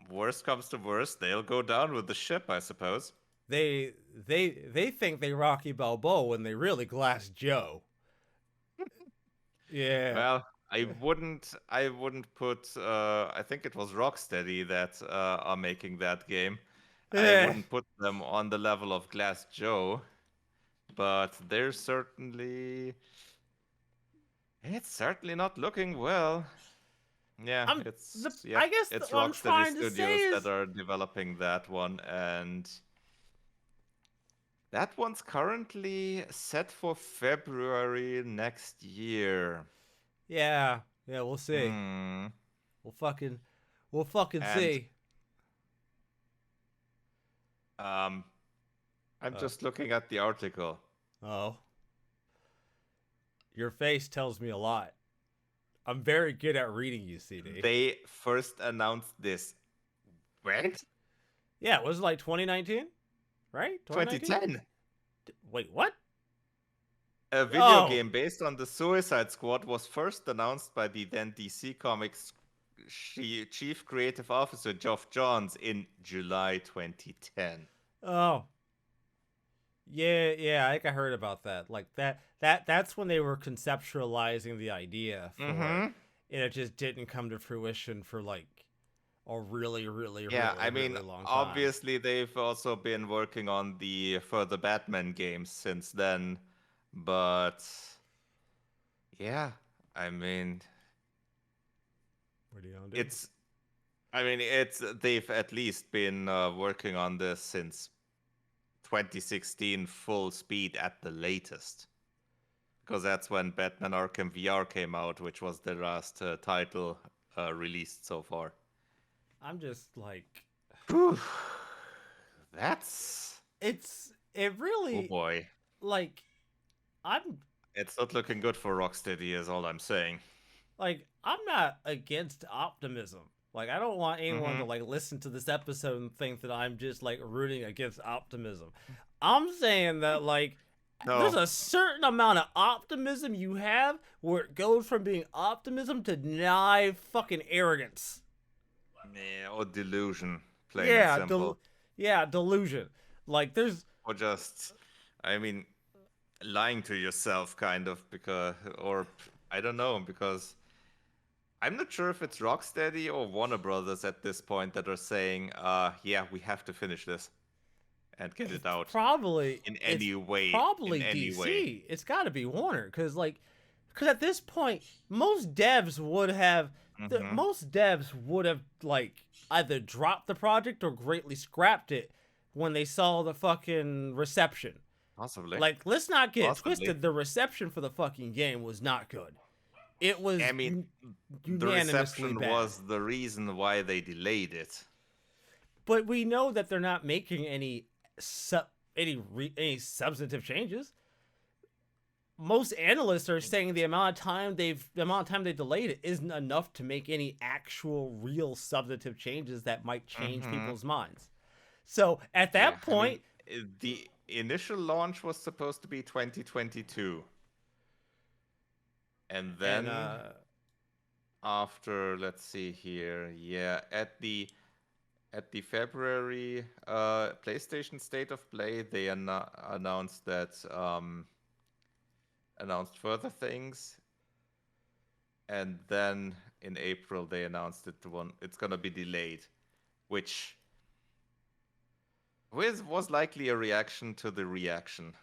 [SPEAKER 1] worst comes to worst, they'll go down with the ship, I suppose.
[SPEAKER 2] they think they Rocky Balboa when they really Glass Joe. Yeah.
[SPEAKER 1] Well, I wouldn't put I think it was Rocksteady that are making that game. I
[SPEAKER 2] Eh.
[SPEAKER 1] wouldn't put them on the level of Glass Joe, but they're certainly it's certainly not looking well. Yeah,
[SPEAKER 2] I'm the
[SPEAKER 1] it's yep,
[SPEAKER 2] I guess
[SPEAKER 1] it's
[SPEAKER 2] what I'm
[SPEAKER 1] Rocksteady
[SPEAKER 2] trying to say
[SPEAKER 1] Studios that
[SPEAKER 2] is
[SPEAKER 1] are developing that one, and that one's currently set for February next year.
[SPEAKER 2] yeah, yeah, we'll see.
[SPEAKER 1] Hmm.
[SPEAKER 2] We'll fucking we'll fucking
[SPEAKER 1] And
[SPEAKER 2] see.
[SPEAKER 1] um, I'm
[SPEAKER 2] Uh,
[SPEAKER 1] just looking at the article.
[SPEAKER 2] oh, your face tells me a lot. I'm very good at reading you, CD.
[SPEAKER 1] They first announced this when
[SPEAKER 2] Yeah, was it like 2019? Right? 2019?
[SPEAKER 1] 2010.
[SPEAKER 2] Wait, what?
[SPEAKER 1] A video
[SPEAKER 2] Oh,
[SPEAKER 1] game based on the Suicide Squad was first announced by the then DC Comics chief creative officer Geoff Johns in July 2010.
[SPEAKER 2] oh, yeah. I think I heard about that. Like that's when they were conceptualizing the idea for it,
[SPEAKER 1] Mm-hmm.
[SPEAKER 2] and it just didn't come to fruition for like a really, really,
[SPEAKER 1] Yeah,
[SPEAKER 2] really,
[SPEAKER 1] I mean,
[SPEAKER 2] really long time.
[SPEAKER 1] obviously they've also been working on the further Batman games since then, but yeah, I mean,
[SPEAKER 2] What are you gonna do?
[SPEAKER 1] it's it's they've at least been working on this since 2016 full speed at the latest. Because that's when Batman Arkham VR came out, which was the last title released so far.
[SPEAKER 2] I'm just like,
[SPEAKER 1] Whew. That's
[SPEAKER 2] it
[SPEAKER 1] oh
[SPEAKER 2] really
[SPEAKER 1] boy.
[SPEAKER 2] like I'm
[SPEAKER 1] It's not looking good for Rocksteady, is all I'm saying.
[SPEAKER 2] like I'm not against optimism. Like I don't want anyone to
[SPEAKER 1] Mm-hmm.
[SPEAKER 2] like listen to this episode and think that I'm just like rooting against optimism. I'm saying that like there's
[SPEAKER 1] No.
[SPEAKER 2] a certain amount of optimism you have where it goes from being optimism to nigh fucking arrogance.
[SPEAKER 1] Yeah, or delusion, plain and
[SPEAKER 2] Yeah,
[SPEAKER 1] simple.
[SPEAKER 2] yeah, delusion. Like there's
[SPEAKER 1] Or just, I mean, lying to yourself, kind of, because, or I don't know, because I'm not sure if it's Rocksteady or Warner Brothers at this point that are saying, yeah, we have to finish this and get it out in
[SPEAKER 2] it's
[SPEAKER 1] any way. In
[SPEAKER 2] probably
[SPEAKER 1] any way.
[SPEAKER 2] DC. It's got to be Warner cuz at this point most devs would have
[SPEAKER 1] Mm-hmm.
[SPEAKER 2] like either dropped the project or greatly scrapped it when they saw the fucking reception.
[SPEAKER 1] Possibly.
[SPEAKER 2] Like let's not get it
[SPEAKER 1] Possibly.
[SPEAKER 2] twisted, the reception for the fucking game was not good. It
[SPEAKER 1] I
[SPEAKER 2] was
[SPEAKER 1] mean, the
[SPEAKER 2] unanimously
[SPEAKER 1] reception
[SPEAKER 2] bad.
[SPEAKER 1] was the reason why they delayed it.
[SPEAKER 2] But we know that they're not making any substantive changes. Most analysts are saying the amount of time they delayed it isn't enough to make any actual real substantive changes that might change
[SPEAKER 1] Mm-hmm.
[SPEAKER 2] people's minds. So at
[SPEAKER 1] Yeah,
[SPEAKER 2] that
[SPEAKER 1] I mean,
[SPEAKER 2] point,
[SPEAKER 1] the initial launch was supposed to be 2022. And
[SPEAKER 2] and
[SPEAKER 1] then after, let's see here, yeah, at the February PlayStation State of Play, they announced that announced further things, and then in April they announced it's gonna be delayed, which was likely a reaction to the reaction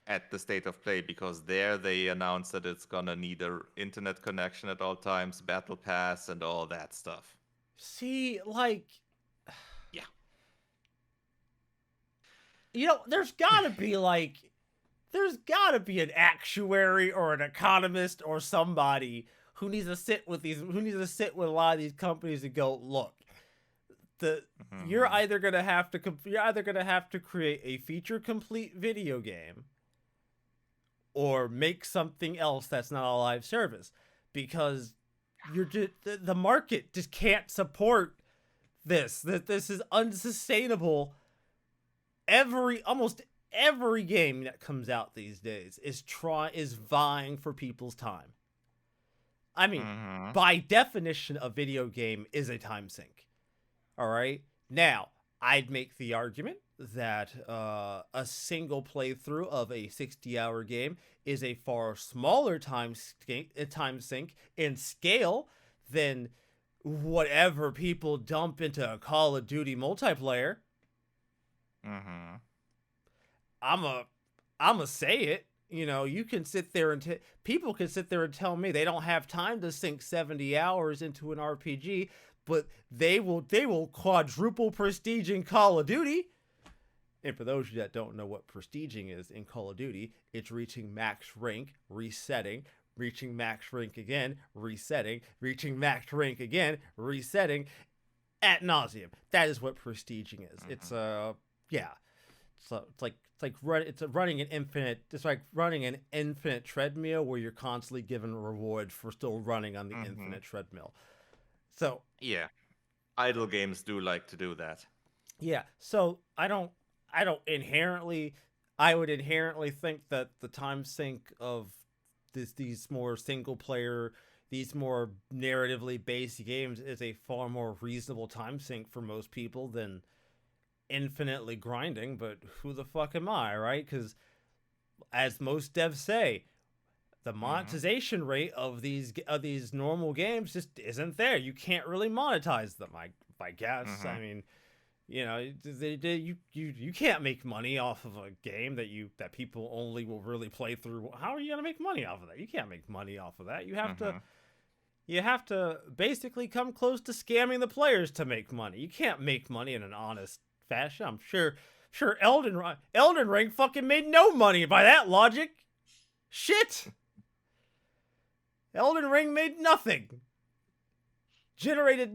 [SPEAKER 1] at the State of Play, because there they announced that it's gonna need a internet connection at all times, battle pass, and all that stuff.
[SPEAKER 2] see, like,
[SPEAKER 1] Yeah.
[SPEAKER 2] there's gotta be an actuary or an economist or somebody who needs to sit with a lot of these companies and go, look, the
[SPEAKER 1] Mm-hmm.
[SPEAKER 2] you're either gonna have to create a feature complete video game or make something else that's not a live service, because the market just can't support this. That this is unsustainable. Almost every game that comes out these days is vying for people's time. I mean,
[SPEAKER 1] Mm-hmm.
[SPEAKER 2] by definition, a video game is a time sink. All right. Now, I'd make the argument that a single playthrough of a 60-hour game is a far smaller time sink in scale than whatever people dump into a Call of Duty multiplayer.
[SPEAKER 1] Mm-hmm.
[SPEAKER 2] I'm a say it. You know, you can sit there and people can sit there and tell me they don't have time to sink 70 hours into an RPG, but they will quadruple prestige in Call of Duty. And for those of you that don't know what prestiging is in Call of Duty, it's reaching max rank, resetting, reaching max rank again, resetting, reaching max rank again, resetting, ad nauseum. That is what prestiging is. It's
[SPEAKER 1] Mm-hmm.
[SPEAKER 2] yeah. So it's like running an infinite treadmill where you're constantly given a reward for still running on the
[SPEAKER 1] Mm-hmm.
[SPEAKER 2] infinite treadmill. So
[SPEAKER 1] Yeah. Idle games do like to do that.
[SPEAKER 2] yeah, so I don't inherently I would inherently think that the time sink of these more single player, these more narratively based games is a far more reasonable time sink for most people than infinitely grinding. But who the fuck am I, right? Because as most devs say, the
[SPEAKER 1] Mm-hmm.
[SPEAKER 2] monetization rate of these normal games just isn't there. You can't really monetize them. I guess.
[SPEAKER 1] Mm-hmm.
[SPEAKER 2] I mean, you know, you can't make money off of a game that people only will really play through. How are you gonna make money off of that? You can't make money off of that.
[SPEAKER 1] Mm-hmm.
[SPEAKER 2] You have to basically come close to scamming the players to make money. You can't make money in an honest fashion. I'm sure Elden Ring fucking made no money by that logic. Shit. Elden Ring made nothing. Generated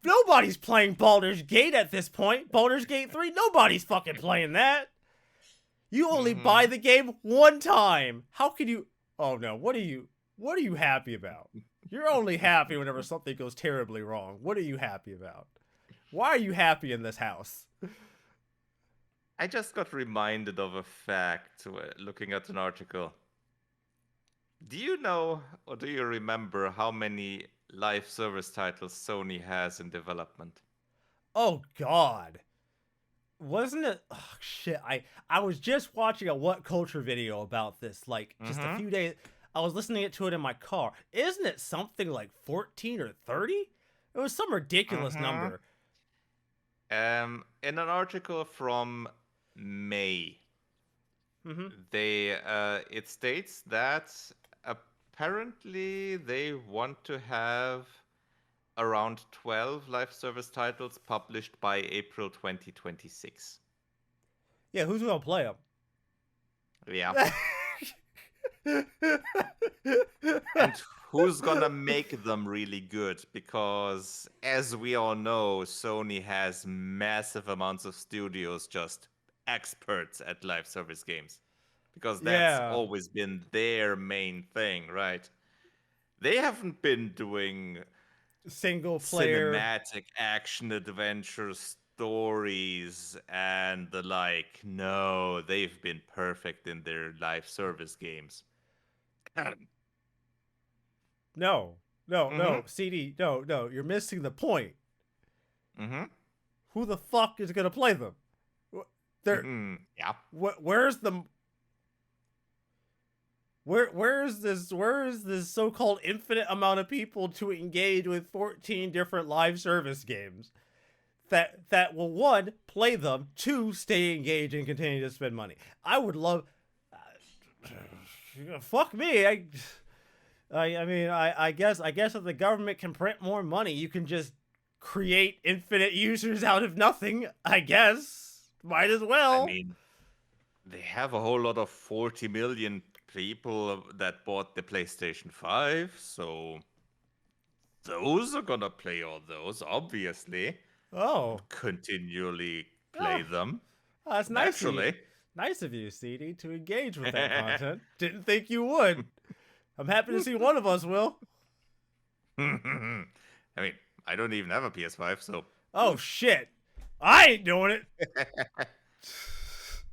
[SPEAKER 2] nobody's playing Baldur's Gate at this point. Baldur's Gate 3, nobody's fucking playing that. You only buy
[SPEAKER 1] Mm-hmm.
[SPEAKER 2] the game one time. How can you? Oh no, what are you happy about? You're only happy whenever something goes terribly wrong. What are you happy about? Why are you happy in this house?
[SPEAKER 1] I just got reminded of a fact looking at an article. Do you know or do you remember how many live service titles Sony has in development?
[SPEAKER 2] Oh God. Wasn't it? Oh, shit. I was just watching a What Culture video about this, like just a
[SPEAKER 1] Mm-hmm.
[SPEAKER 2] few days. I was listening to it in my car. Isn't it something like 14 or 30? It was some ridiculous
[SPEAKER 1] Mm-hmm.
[SPEAKER 2] number.
[SPEAKER 1] In an article from May,
[SPEAKER 2] Mm-hmm.
[SPEAKER 1] it states that apparently they want to have around 12 live service titles published by April 2026.
[SPEAKER 2] Yeah, who's gonna play
[SPEAKER 1] Yeah.
[SPEAKER 2] them?
[SPEAKER 1] And who's gonna make them really good? Because as we all know, Sony has massive amounts of studios just experts at live service games. Because that's
[SPEAKER 2] Yeah,
[SPEAKER 1] always been their main thing, right? They haven't been doing
[SPEAKER 2] single player.
[SPEAKER 1] cinematic action adventure stories and the like. No, they've been perfect in their live service games.
[SPEAKER 2] No, no,
[SPEAKER 1] Mm-hmm.
[SPEAKER 2] no, CD, no, no. You're missing the point.
[SPEAKER 1] Mm-hmm.
[SPEAKER 2] Who the fuck is gonna play them? They're
[SPEAKER 1] Mm-hmm. Yeah.
[SPEAKER 2] where's the where is this so-called infinite amount of people to engage with 14 different live service games that will, one, play them, two, stay engaged and continue to spend money? I would love fuck me. I mean, I guess if the government can print more money, you can just create infinite users out of nothing. I guess might as
[SPEAKER 1] I
[SPEAKER 2] well.
[SPEAKER 1] mean, they have a whole lot of 40 million people that bought the PlayStation 5, so those are gonna play all those, obviously.
[SPEAKER 2] Oh,
[SPEAKER 1] Continually play
[SPEAKER 2] oh,
[SPEAKER 1] them.
[SPEAKER 2] that's nice of you.
[SPEAKER 1] Naturally.
[SPEAKER 2] Nice of you, CD, to engage with that content. Didn't think you would. I'm happy to see one of us will.
[SPEAKER 1] I mean, I don't even have a PS5, so.
[SPEAKER 2] Oh shit, I ain't doing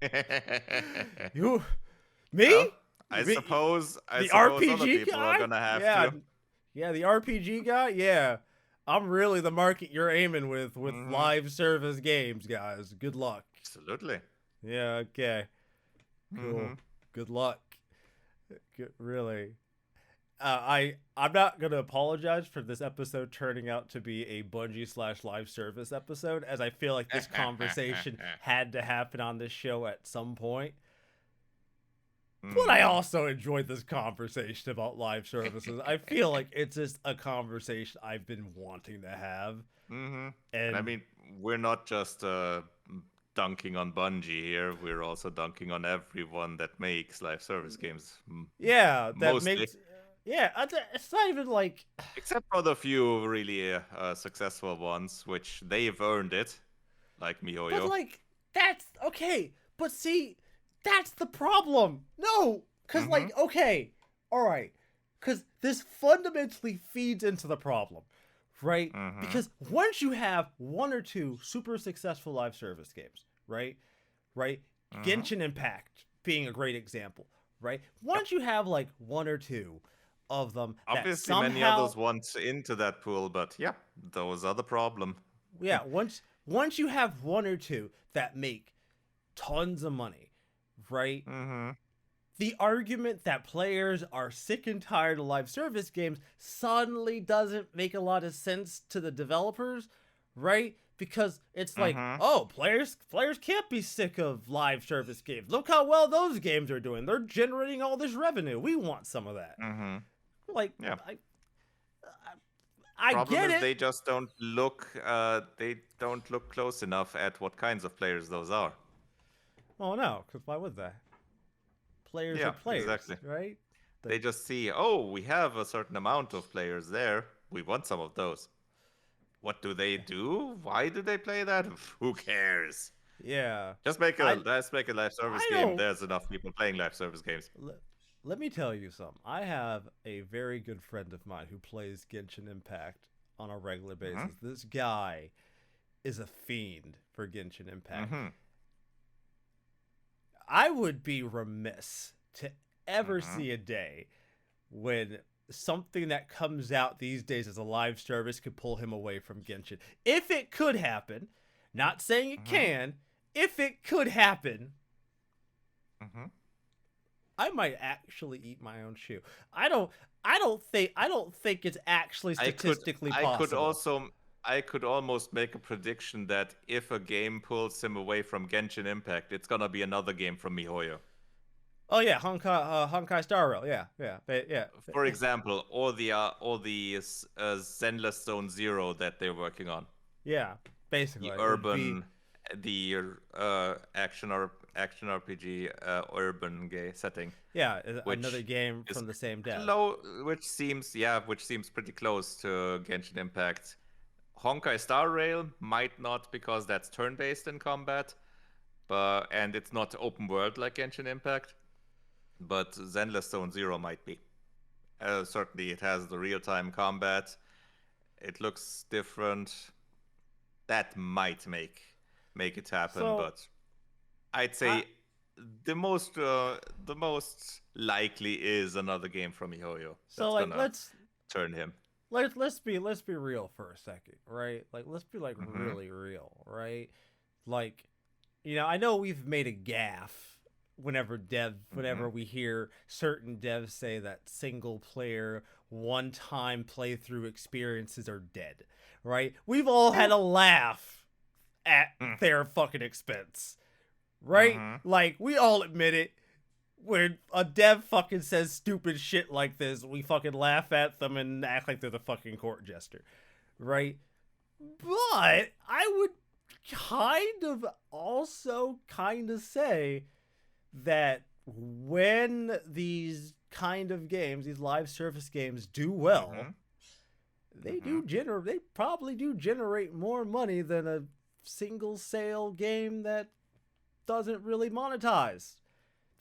[SPEAKER 2] it. You, me?
[SPEAKER 1] Well, I
[SPEAKER 2] Me?
[SPEAKER 1] suppose
[SPEAKER 2] The
[SPEAKER 1] other
[SPEAKER 2] RPG
[SPEAKER 1] people are
[SPEAKER 2] guy?
[SPEAKER 1] gonna have
[SPEAKER 2] Yeah,
[SPEAKER 1] to.
[SPEAKER 2] yeah, the RPG guy. Yeah, I'm really the market you're aiming with
[SPEAKER 1] Hmm.
[SPEAKER 2] live service games, guys. Good luck.
[SPEAKER 1] Absolutely.
[SPEAKER 2] Yeah, okay, cool.
[SPEAKER 1] Hmm.
[SPEAKER 2] Good luck. Really. I'm not gonna apologize for this episode turning out to be a Bungie slash live service episode, as I feel like this conversation had to happen on this show at some point. But I also enjoyed this conversation about live services. I feel like it's just a conversation I've been wanting to have.
[SPEAKER 1] Hmm. And I
[SPEAKER 2] And
[SPEAKER 1] mean, we're not just dunking on Bungie here. We're also dunking on everyone that makes live service games,
[SPEAKER 2] yeah, that
[SPEAKER 1] mostly.
[SPEAKER 2] makes, yeah, it's not even like,
[SPEAKER 1] Except for the few really successful ones, which they've earned it, like
[SPEAKER 2] but
[SPEAKER 1] MiHoYo.
[SPEAKER 2] like, that's okay. But see, that's the problem. No, because,
[SPEAKER 1] Mm-hmm.
[SPEAKER 2] like, okay, all right. Because this fundamentally feeds into the problem, right?
[SPEAKER 1] Mm-hmm.
[SPEAKER 2] Because once you have one or two super successful live service games, right? Right?
[SPEAKER 1] Mm-hmm.
[SPEAKER 2] Genshin Impact being a great example, right?
[SPEAKER 1] Yep.
[SPEAKER 2] Once you have like one or two of them that
[SPEAKER 1] Obviously, many
[SPEAKER 2] somehow,
[SPEAKER 1] others want into that pool, but yeah, those are the problem.
[SPEAKER 2] yeah, once you have one or two that make tons of money, right?
[SPEAKER 1] Mm-hmm.
[SPEAKER 2] The argument that players are sick and tired of live service games suddenly doesn't make a lot of sense to the developers, right? Because it's like,
[SPEAKER 1] Mm-hmm.
[SPEAKER 2] oh, players can't be sick of live service games. Look how well those games are doing. They're generating all this revenue. We want some of that.
[SPEAKER 1] Mm-hmm.
[SPEAKER 2] Like,
[SPEAKER 1] Yeah.
[SPEAKER 2] I
[SPEAKER 1] Problem
[SPEAKER 2] get
[SPEAKER 1] is
[SPEAKER 2] it.
[SPEAKER 1] they just don't look. They don't look close enough at what kinds of players those are.
[SPEAKER 2] Oh no, because why would they? Players are
[SPEAKER 1] Yeah,
[SPEAKER 2] players,
[SPEAKER 1] exactly.
[SPEAKER 2] right?
[SPEAKER 1] They just see, oh, we have a certain amount of players there. We want some of those. What do they do? Why do they play that? Who cares?
[SPEAKER 2] Yeah.
[SPEAKER 1] Just make a
[SPEAKER 2] I
[SPEAKER 1] let's make a live service
[SPEAKER 2] I
[SPEAKER 1] game.
[SPEAKER 2] don't
[SPEAKER 1] There's enough people playing live service games.
[SPEAKER 2] let me tell you something. I have a very good friend of mine who plays Genshin Impact on a regular
[SPEAKER 1] Mm-hmm.
[SPEAKER 2] basis. This guy is a fiend for Genshin Impact.
[SPEAKER 1] Mm-hmm.
[SPEAKER 2] I would be remiss to ever
[SPEAKER 1] Mm-hmm.
[SPEAKER 2] see a day when something that comes out these days as a live service could pull him away from Genshin. If it could happen, not saying it
[SPEAKER 1] Mm-hmm.
[SPEAKER 2] can, if it could happen,
[SPEAKER 1] Mm-hmm.
[SPEAKER 2] I might actually eat my own shoe. I don't think it's actually
[SPEAKER 1] I could
[SPEAKER 2] statistically
[SPEAKER 1] I could
[SPEAKER 2] possible.
[SPEAKER 1] also I could almost make a prediction that if a game pulls him away from Genshin Impact, it's gonna be another game from MiHoYo.
[SPEAKER 2] Oh yeah, Honkai Star Rail. Yeah, yeah, yeah,
[SPEAKER 1] For example, or the Zenless Zone Zero that they're working on.
[SPEAKER 2] yeah. Basically,
[SPEAKER 1] The
[SPEAKER 2] it would be
[SPEAKER 1] urban, the action RPG urban gay setting,
[SPEAKER 2] yeah another
[SPEAKER 1] which
[SPEAKER 2] game
[SPEAKER 1] is
[SPEAKER 2] from the same dev.
[SPEAKER 1] close, which seems pretty close to Genshin Impact. Honkai Star Rail might not because that's turn-based in combat, but and it's not open world like Genshin Impact. But Zenless Zone Zero might be. Certainly, it has the real-time combat. It looks different. That might make it happen,
[SPEAKER 2] So
[SPEAKER 1] but I'd
[SPEAKER 2] I
[SPEAKER 1] say the most likely is another game from MiHoYo
[SPEAKER 2] so
[SPEAKER 1] that's
[SPEAKER 2] like
[SPEAKER 1] gonna turn him.
[SPEAKER 2] let's be real for a second, right? Like let's be like
[SPEAKER 1] Mm-hmm.
[SPEAKER 2] really real, right? Like I know we've made a gaffe
[SPEAKER 1] Mm-hmm.
[SPEAKER 2] whenever we hear certain devs say that single player one time playthrough experiences are dead, right? We've all had
[SPEAKER 1] Yeah.
[SPEAKER 2] a laugh at their fucking expense, right?
[SPEAKER 1] Mm-hmm.
[SPEAKER 2] Like we all admit it. When a dev fucking says stupid shit like this, we fucking laugh at them and act like they're the fucking court jester, right? But I would kind of also kind of say that when these kind of games, these live service games do well,
[SPEAKER 1] Mm-hmm.
[SPEAKER 2] they
[SPEAKER 1] Mm-hmm.
[SPEAKER 2] do generate they probably do generate more money than a single sale game that doesn't really monetize.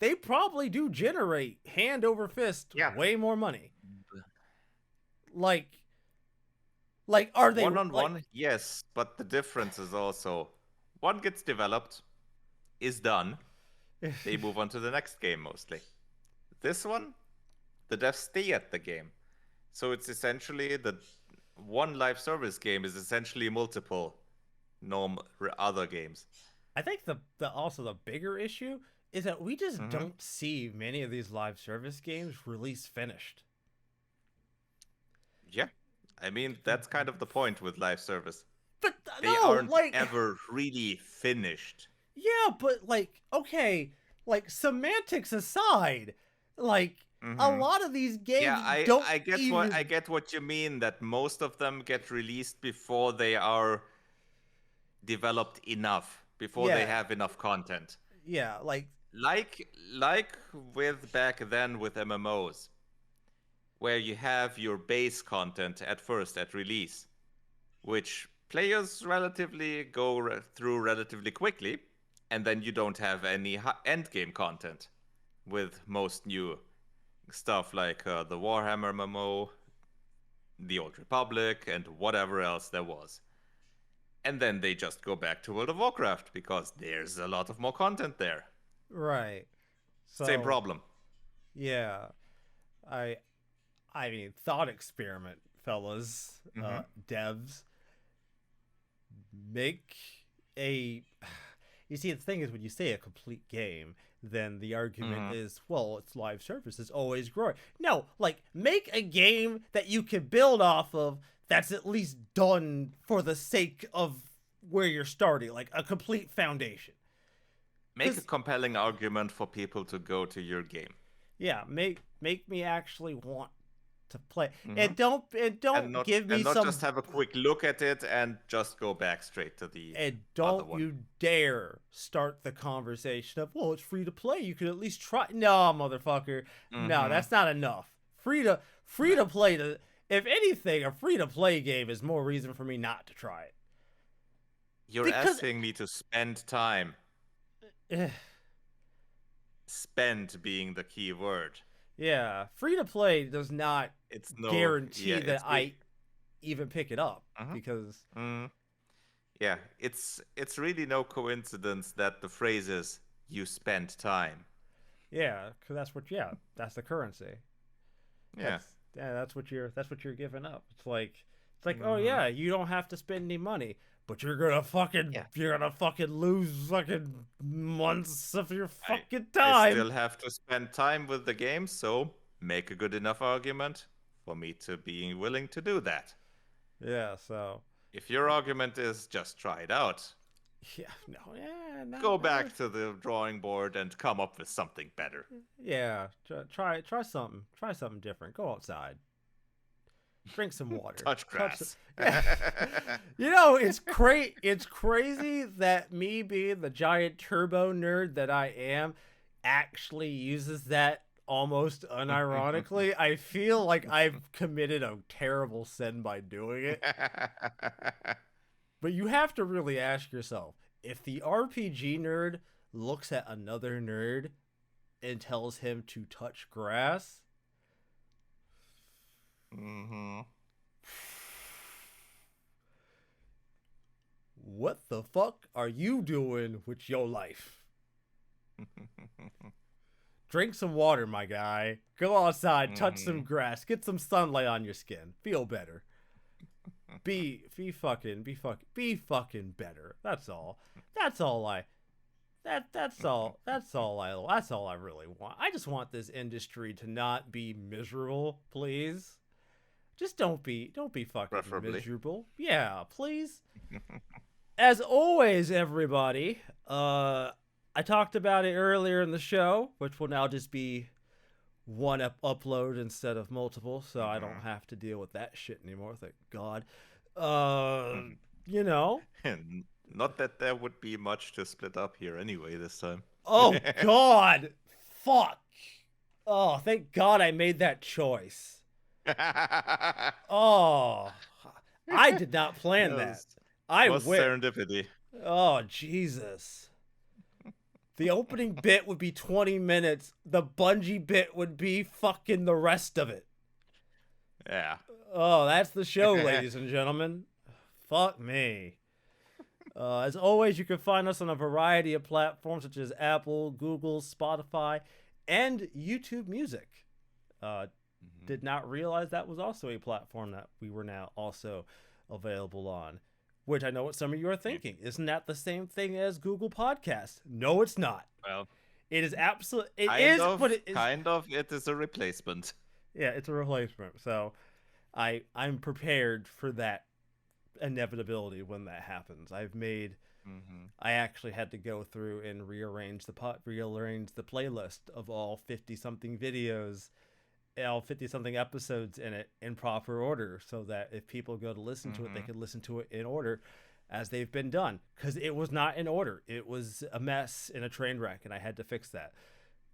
[SPEAKER 2] They probably do generate hand over fist
[SPEAKER 1] Yeah.
[SPEAKER 2] way more money. Like are they
[SPEAKER 1] One on
[SPEAKER 2] like
[SPEAKER 1] one, yes, but the difference is also one gets developed, is done, they move on to the next game mostly. This one, the devs stay at the game. So it's essentially the one live service game is essentially multiple other games.
[SPEAKER 2] I think the also the bigger issue is that we just
[SPEAKER 1] Hmm.
[SPEAKER 2] don't see many of these live service games release finished.
[SPEAKER 1] Yeah. I mean, that's kind of the point with live service.
[SPEAKER 2] But
[SPEAKER 1] They
[SPEAKER 2] no,
[SPEAKER 1] aren't
[SPEAKER 2] like
[SPEAKER 1] ever really finished.
[SPEAKER 2] yeah, but like okay, like semantics aside, like a
[SPEAKER 1] Hmm.
[SPEAKER 2] lot of these
[SPEAKER 1] Yeah,
[SPEAKER 2] games
[SPEAKER 1] I
[SPEAKER 2] don't
[SPEAKER 1] I get what I
[SPEAKER 2] even
[SPEAKER 1] get what you mean that most of them get released before they are developed enough, before they
[SPEAKER 2] yeah,
[SPEAKER 1] have enough content.
[SPEAKER 2] yeah, like
[SPEAKER 1] Like with back then with MMOs, where you have your base content at first at release, which players relatively through relatively quickly, and then you don't have any end game content with most new stuff like the Warhammer MMO, the Old Republic, and whatever else there was. And then they just go back to World of Warcraft because there's a lot of more content there.
[SPEAKER 2] right.
[SPEAKER 1] Same
[SPEAKER 2] So
[SPEAKER 1] problem.
[SPEAKER 2] yeah, I I mean thought experiment, fellas,
[SPEAKER 1] Mm-hmm.
[SPEAKER 2] devs, make a you see the thing is when you say a complete game then the argument
[SPEAKER 1] Mm-hmm.
[SPEAKER 2] is well it's live service is always growing. No, like make a game that you can build off of that's at least done for the sake of where you're starting, like a complete foundation.
[SPEAKER 1] Make a
[SPEAKER 2] Because
[SPEAKER 1] compelling argument for people to go to your game.
[SPEAKER 2] yeah, make me actually want to play,
[SPEAKER 1] Mm-hmm.
[SPEAKER 2] and don't give me
[SPEAKER 1] And not just
[SPEAKER 2] some,
[SPEAKER 1] have a quick look at it and just go back straight to the
[SPEAKER 2] and
[SPEAKER 1] other
[SPEAKER 2] don't
[SPEAKER 1] one.
[SPEAKER 2] you dare start the conversation of, well, it's free to play. You could at least try. No, motherfucker. No,
[SPEAKER 1] Mm-hmm.
[SPEAKER 2] that's not enough. Free to play. If anything, a free to play game is more reason for me not to try it.
[SPEAKER 1] You're
[SPEAKER 2] Because
[SPEAKER 1] asking me to spend time.
[SPEAKER 2] eh,
[SPEAKER 1] Spend being the key word.
[SPEAKER 2] Yeah, free to play does not
[SPEAKER 1] It's no, yeah,
[SPEAKER 2] guarantee that I even pick it up
[SPEAKER 1] uh-huh.
[SPEAKER 2] because
[SPEAKER 1] Yeah, it's really no coincidence that the phrase is "you spend time."
[SPEAKER 2] yeah, because that's what that's the currency.
[SPEAKER 1] Yeah.
[SPEAKER 2] That's what you're giving up. It's like oh
[SPEAKER 1] Mm-hmm.
[SPEAKER 2] yeah, you don't have to spend any money, but
[SPEAKER 1] Yeah.
[SPEAKER 2] you're gonna fucking lose fucking months of your
[SPEAKER 1] I
[SPEAKER 2] fucking
[SPEAKER 1] I
[SPEAKER 2] time.
[SPEAKER 1] still have to spend time with the game, so make a good enough argument for me to be willing to do that.
[SPEAKER 2] Yeah, so
[SPEAKER 1] If your argument is just try it out,
[SPEAKER 2] yeah, no, yeah,
[SPEAKER 1] go back to the drawing board and come up with something better.
[SPEAKER 2] yeah. Try something different. Go outside, drink some water,
[SPEAKER 1] Touch grass.
[SPEAKER 2] yeah. It's crazy that me being the giant turbo nerd that I am actually uses that almost unironically. I feel like I've committed a terrible sin by doing it. But you have to really ask yourself, if the RPG nerd looks at another nerd and tells him to touch grass,
[SPEAKER 1] Mm-hmm.
[SPEAKER 2] what the fuck are you doing with your life? Drink some water, my guy. Go outside, touch some
[SPEAKER 1] Mm-hmm.
[SPEAKER 2] grass, get some sunlight on your skin. Feel better. Be fucking better. That's all. That's all I that's all I really want. I just want this industry to not be miserable, please. Just don't be fucking
[SPEAKER 1] Preferably.
[SPEAKER 2] miserable. Yeah, please. As always, everybody, I talked about it earlier in the show, which will now just be one upload instead of multiple, so I don't
[SPEAKER 1] Mm-hmm.
[SPEAKER 2] have to deal with that shit anymore. Thank God. Uh, you know.
[SPEAKER 1] Not that there would be much to split up here anyway this time.
[SPEAKER 2] Oh God, fuck. Oh, thank God I made that choice. Oh, I did not plan that.
[SPEAKER 1] Yes.
[SPEAKER 2] I
[SPEAKER 1] Was
[SPEAKER 2] went.
[SPEAKER 1] serendipity.
[SPEAKER 2] Oh Jesus. The opening bit would be 20 minutes. The Bungie bit would be fucking the rest of it.
[SPEAKER 1] Yeah.
[SPEAKER 2] Oh, that's the show, ladies and gentlemen. Fuck me. As always, you can find us on a variety of platforms such as Apple, Google, Spotify, and YouTube Music. Uh,
[SPEAKER 1] Mhm.
[SPEAKER 2] did not realize that was also a platform that we were now also available on. Which I know what some of you are
[SPEAKER 1] Yeah.
[SPEAKER 2] thinking. Isn't that the same thing as Google Podcast? No, it's not.
[SPEAKER 1] Well,
[SPEAKER 2] It is absolute. It
[SPEAKER 1] kind
[SPEAKER 2] is,
[SPEAKER 1] of,
[SPEAKER 2] but it is.
[SPEAKER 1] kind of. It is a replacement.
[SPEAKER 2] Yeah, it's a replacement. So I'm prepared for that inevitability when that happens.
[SPEAKER 1] Hmm.
[SPEAKER 2] I actually had to go through and rearrange the playlist of all 50 something videos, all 50 something episodes in it in proper order, so that if people go to listen to it, they
[SPEAKER 1] Hmm.
[SPEAKER 2] could listen to it in order as they've been done, because it was not in order. It was a mess in a train wreck, and I had to fix that.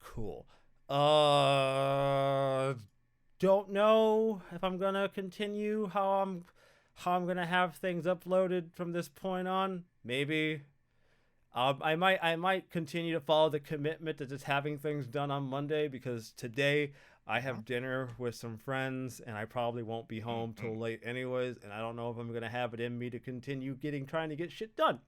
[SPEAKER 2] Cool. uh don't know if I'm gonna continue how I'm gonna have things uploaded from this point on. Maybe I might continue to follow the commitment to just having things done on Monday, because today I have dinner with some friends and I probably won't be home till
[SPEAKER 1] Hmm.
[SPEAKER 2] late anyways, and I don't know if I'm gonna have it in me to continue trying to get shit done.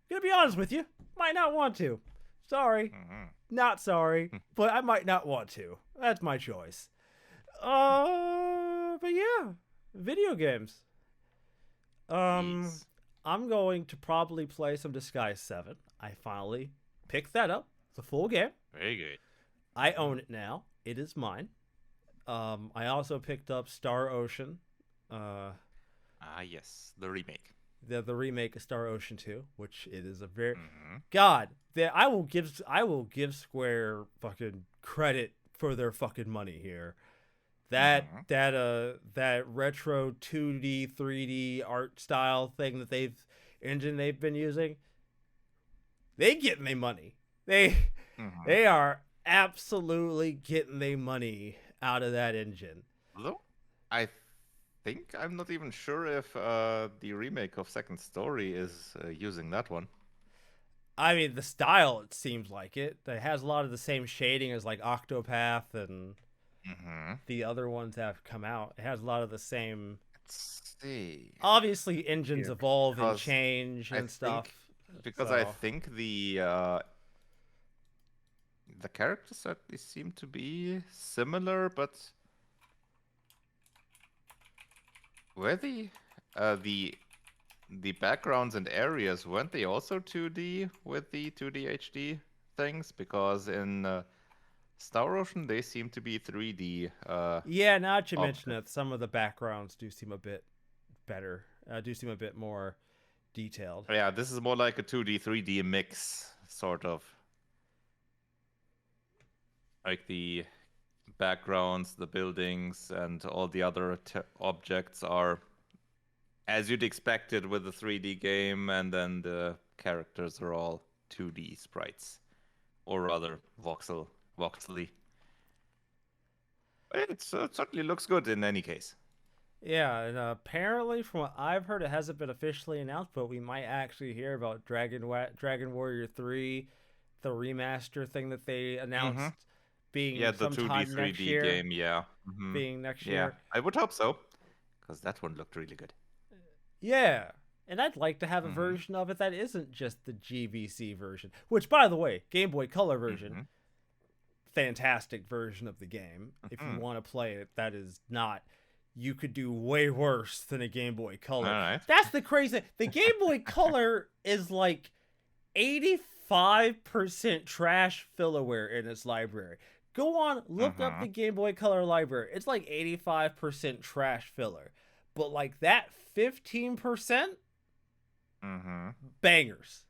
[SPEAKER 2] Gonna be honest with you, might not want to. Sorry,
[SPEAKER 1] Hmm.
[SPEAKER 2] not sorry, but I might not want to. That's my choice. But yeah, video games. Um,
[SPEAKER 1] Yes.
[SPEAKER 2] I'm going to probably play some Disguise 7. I finally picked that up. It's a full game.
[SPEAKER 1] Very good.
[SPEAKER 2] I
[SPEAKER 1] Hmm.
[SPEAKER 2] own it now. It is mine. I also picked up Star Ocean, uh,
[SPEAKER 1] Ah, yes, the remake.
[SPEAKER 2] the remake of Star Ocean 2, which it is a very
[SPEAKER 1] Hmm.
[SPEAKER 2] God. I will give Square fucking credit for their fucking money here.
[SPEAKER 1] Hmm.
[SPEAKER 2] That retro 2D 3D art style thing that they've been using, they getting their money.
[SPEAKER 1] Hmm.
[SPEAKER 2] They are absolutely getting their money out of that engine.
[SPEAKER 1] Although, I think I'm not even sure if the remake of Second Story is using that one.
[SPEAKER 2] I mean, the style, it seems like it. It has a lot of the same shading as like Octopath and
[SPEAKER 1] Mm-hmm.
[SPEAKER 2] the other ones that have come out. It has a lot of the same.
[SPEAKER 1] Let's see
[SPEAKER 2] Obviously, engines
[SPEAKER 1] here,
[SPEAKER 2] evolve and
[SPEAKER 1] because
[SPEAKER 2] change
[SPEAKER 1] I
[SPEAKER 2] and stuff.
[SPEAKER 1] think because I
[SPEAKER 2] So
[SPEAKER 1] think the characters certainly seem to be similar, but were the backgrounds and areas, weren't they also 2D with the 2D HD things? Because in Star Ocean they seem to be 3D
[SPEAKER 2] yeah, now that you mention
[SPEAKER 1] objects.
[SPEAKER 2] it, some of the backgrounds do seem a bit better. Do seem a bit more detailed.
[SPEAKER 1] Yeah, this is more like a 2D 3D mix, sort of. Like the backgrounds, the buildings, and all the other objects are as you'd expected with a 3D game, and then the characters are all 2D sprites, or rather voxely. It certainly looks good in any case.
[SPEAKER 2] Yeah, and apparently, from what I've heard, it hasn't been officially announced, but we might actually hear about Dragon Warrior 3, the remaster thing that they
[SPEAKER 1] Mm-hmm.
[SPEAKER 2] announced
[SPEAKER 1] Yeah,
[SPEAKER 2] being
[SPEAKER 1] the 2D
[SPEAKER 2] sometime next
[SPEAKER 1] 3D
[SPEAKER 2] year.
[SPEAKER 1] game. Yeah. Mm-hmm.
[SPEAKER 2] Being next
[SPEAKER 1] Yeah,
[SPEAKER 2] year.
[SPEAKER 1] I would hope so, because that one looked really good.
[SPEAKER 2] Yeah. And I'd like to have a
[SPEAKER 1] Mm-hmm.
[SPEAKER 2] version of it that isn't just the GVC version, which, by the way, Game Boy Color version,
[SPEAKER 1] Mm-hmm.
[SPEAKER 2] fantastic version of the game. If you
[SPEAKER 1] Mm-hmm.
[SPEAKER 2] want to play it, that is not. You could do way worse than a Game Boy
[SPEAKER 1] All
[SPEAKER 2] Color.
[SPEAKER 1] right.
[SPEAKER 2] That's the crazy. The Game Boy Color is like 85% trash filloware in its library. Go on, look up
[SPEAKER 1] Mm-hmm.
[SPEAKER 2] the Game Boy Color library. It's like 85% trash filler. But like that 15%,
[SPEAKER 1] Mm-hmm.
[SPEAKER 2] bangers.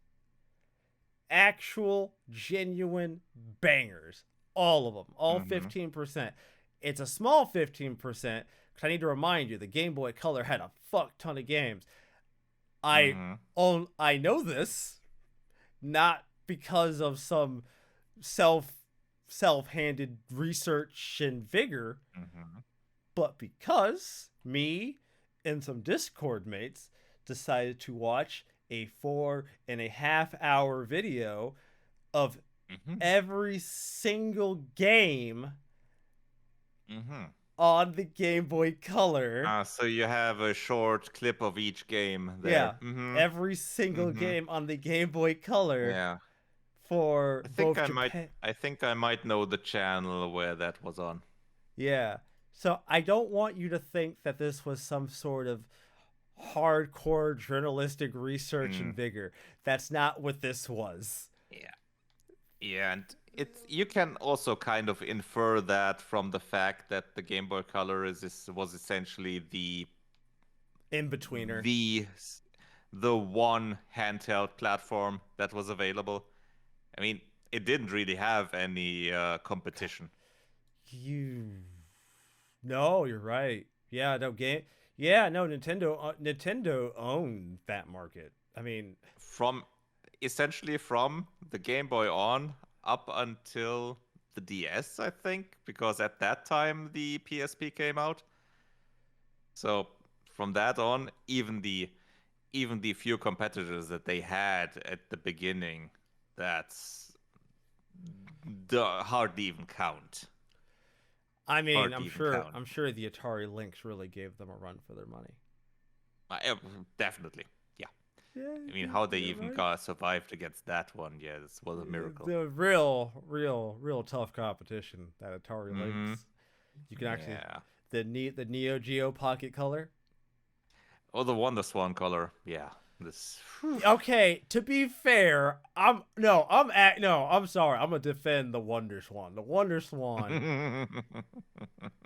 [SPEAKER 2] Actual, genuine bangers. All of them. All
[SPEAKER 1] Mm-hmm.
[SPEAKER 2] 15%. It's a small 15%, because I need to remind you, the Game Boy Color had a fuck ton of games. I
[SPEAKER 1] Mm-hmm.
[SPEAKER 2] I know this not because of some self-handed research and vigor,
[SPEAKER 1] Mm-hmm.
[SPEAKER 2] but because me and some Discord mates decided to watch a 4.5 hour video of
[SPEAKER 1] Mm-hmm.
[SPEAKER 2] every single game
[SPEAKER 1] Mm-hmm.
[SPEAKER 2] on the Game Boy Color.
[SPEAKER 1] So you have a short clip of each game there.
[SPEAKER 2] Yeah,
[SPEAKER 1] Mm-hmm.
[SPEAKER 2] every single
[SPEAKER 1] Mm-hmm.
[SPEAKER 2] game on the Game Boy Color
[SPEAKER 1] Yeah.
[SPEAKER 2] for
[SPEAKER 1] I think
[SPEAKER 2] both
[SPEAKER 1] I might
[SPEAKER 2] Japan.
[SPEAKER 1] I think I might know the channel where that was on.
[SPEAKER 2] Yeah. So I don't want you to think that this was some sort of hardcore journalistic research and
[SPEAKER 1] Mm.
[SPEAKER 2] vigor. That's not what this was.
[SPEAKER 1] Yeah. Yeah, and you can also kind of infer that from the fact that the Game Boy Color was essentially
[SPEAKER 2] In betweener.
[SPEAKER 1] the the one handheld platform that was available. I mean, it didn't really have any competition.
[SPEAKER 2] You No, you're right. Yeah, no game. Yeah, no Nintendo owned that market. I mean,
[SPEAKER 1] From essentially from the Game Boy on up until the DS, I think, because at that time the PSP came out. So from that on, even the few competitors that they had at the beginning, that's hardly even count. Hardly
[SPEAKER 2] I'm
[SPEAKER 1] even
[SPEAKER 2] sure
[SPEAKER 1] count.
[SPEAKER 2] I'm sure the Atari Lynx really gave them a run for their money.
[SPEAKER 1] Definitely, yeah.
[SPEAKER 2] Yeah,
[SPEAKER 1] I mean, how they
[SPEAKER 2] you're
[SPEAKER 1] even
[SPEAKER 2] right.
[SPEAKER 1] got survived against that one, yeah, this was a miracle.
[SPEAKER 2] The real tough competition, that Atari
[SPEAKER 1] Hmm.
[SPEAKER 2] Lynx. You can actually
[SPEAKER 1] Yeah.
[SPEAKER 2] the Neo Geo Pocket Color.
[SPEAKER 1] Oh, the Wonder Swan color, yeah. This.
[SPEAKER 2] Okay, to be fair, I'm sorry. I'm gonna defend the Wonder Swan. The Wonder Swan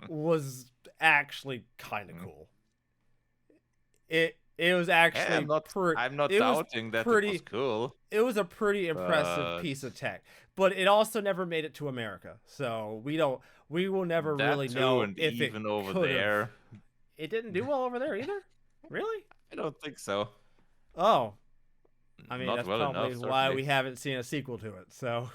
[SPEAKER 2] was actually kind of cool. It was
[SPEAKER 1] Hey,
[SPEAKER 2] actually
[SPEAKER 1] I'm not
[SPEAKER 2] it was
[SPEAKER 1] doubting that it was
[SPEAKER 2] pretty
[SPEAKER 1] cool,
[SPEAKER 2] it was a pretty impressive
[SPEAKER 1] but
[SPEAKER 2] piece of tech, but it also never made it to America. So we will never
[SPEAKER 1] that
[SPEAKER 2] really
[SPEAKER 1] too,
[SPEAKER 2] know
[SPEAKER 1] and
[SPEAKER 2] if it
[SPEAKER 1] even over
[SPEAKER 2] could have.
[SPEAKER 1] there,
[SPEAKER 2] It didn't do well over there either. Really?
[SPEAKER 1] I don't think so.
[SPEAKER 2] Oh, I mean,
[SPEAKER 1] Not
[SPEAKER 2] that's
[SPEAKER 1] well
[SPEAKER 2] probably
[SPEAKER 1] enough,
[SPEAKER 2] why
[SPEAKER 1] certainly.
[SPEAKER 2] we haven't seen a sequel to it. So,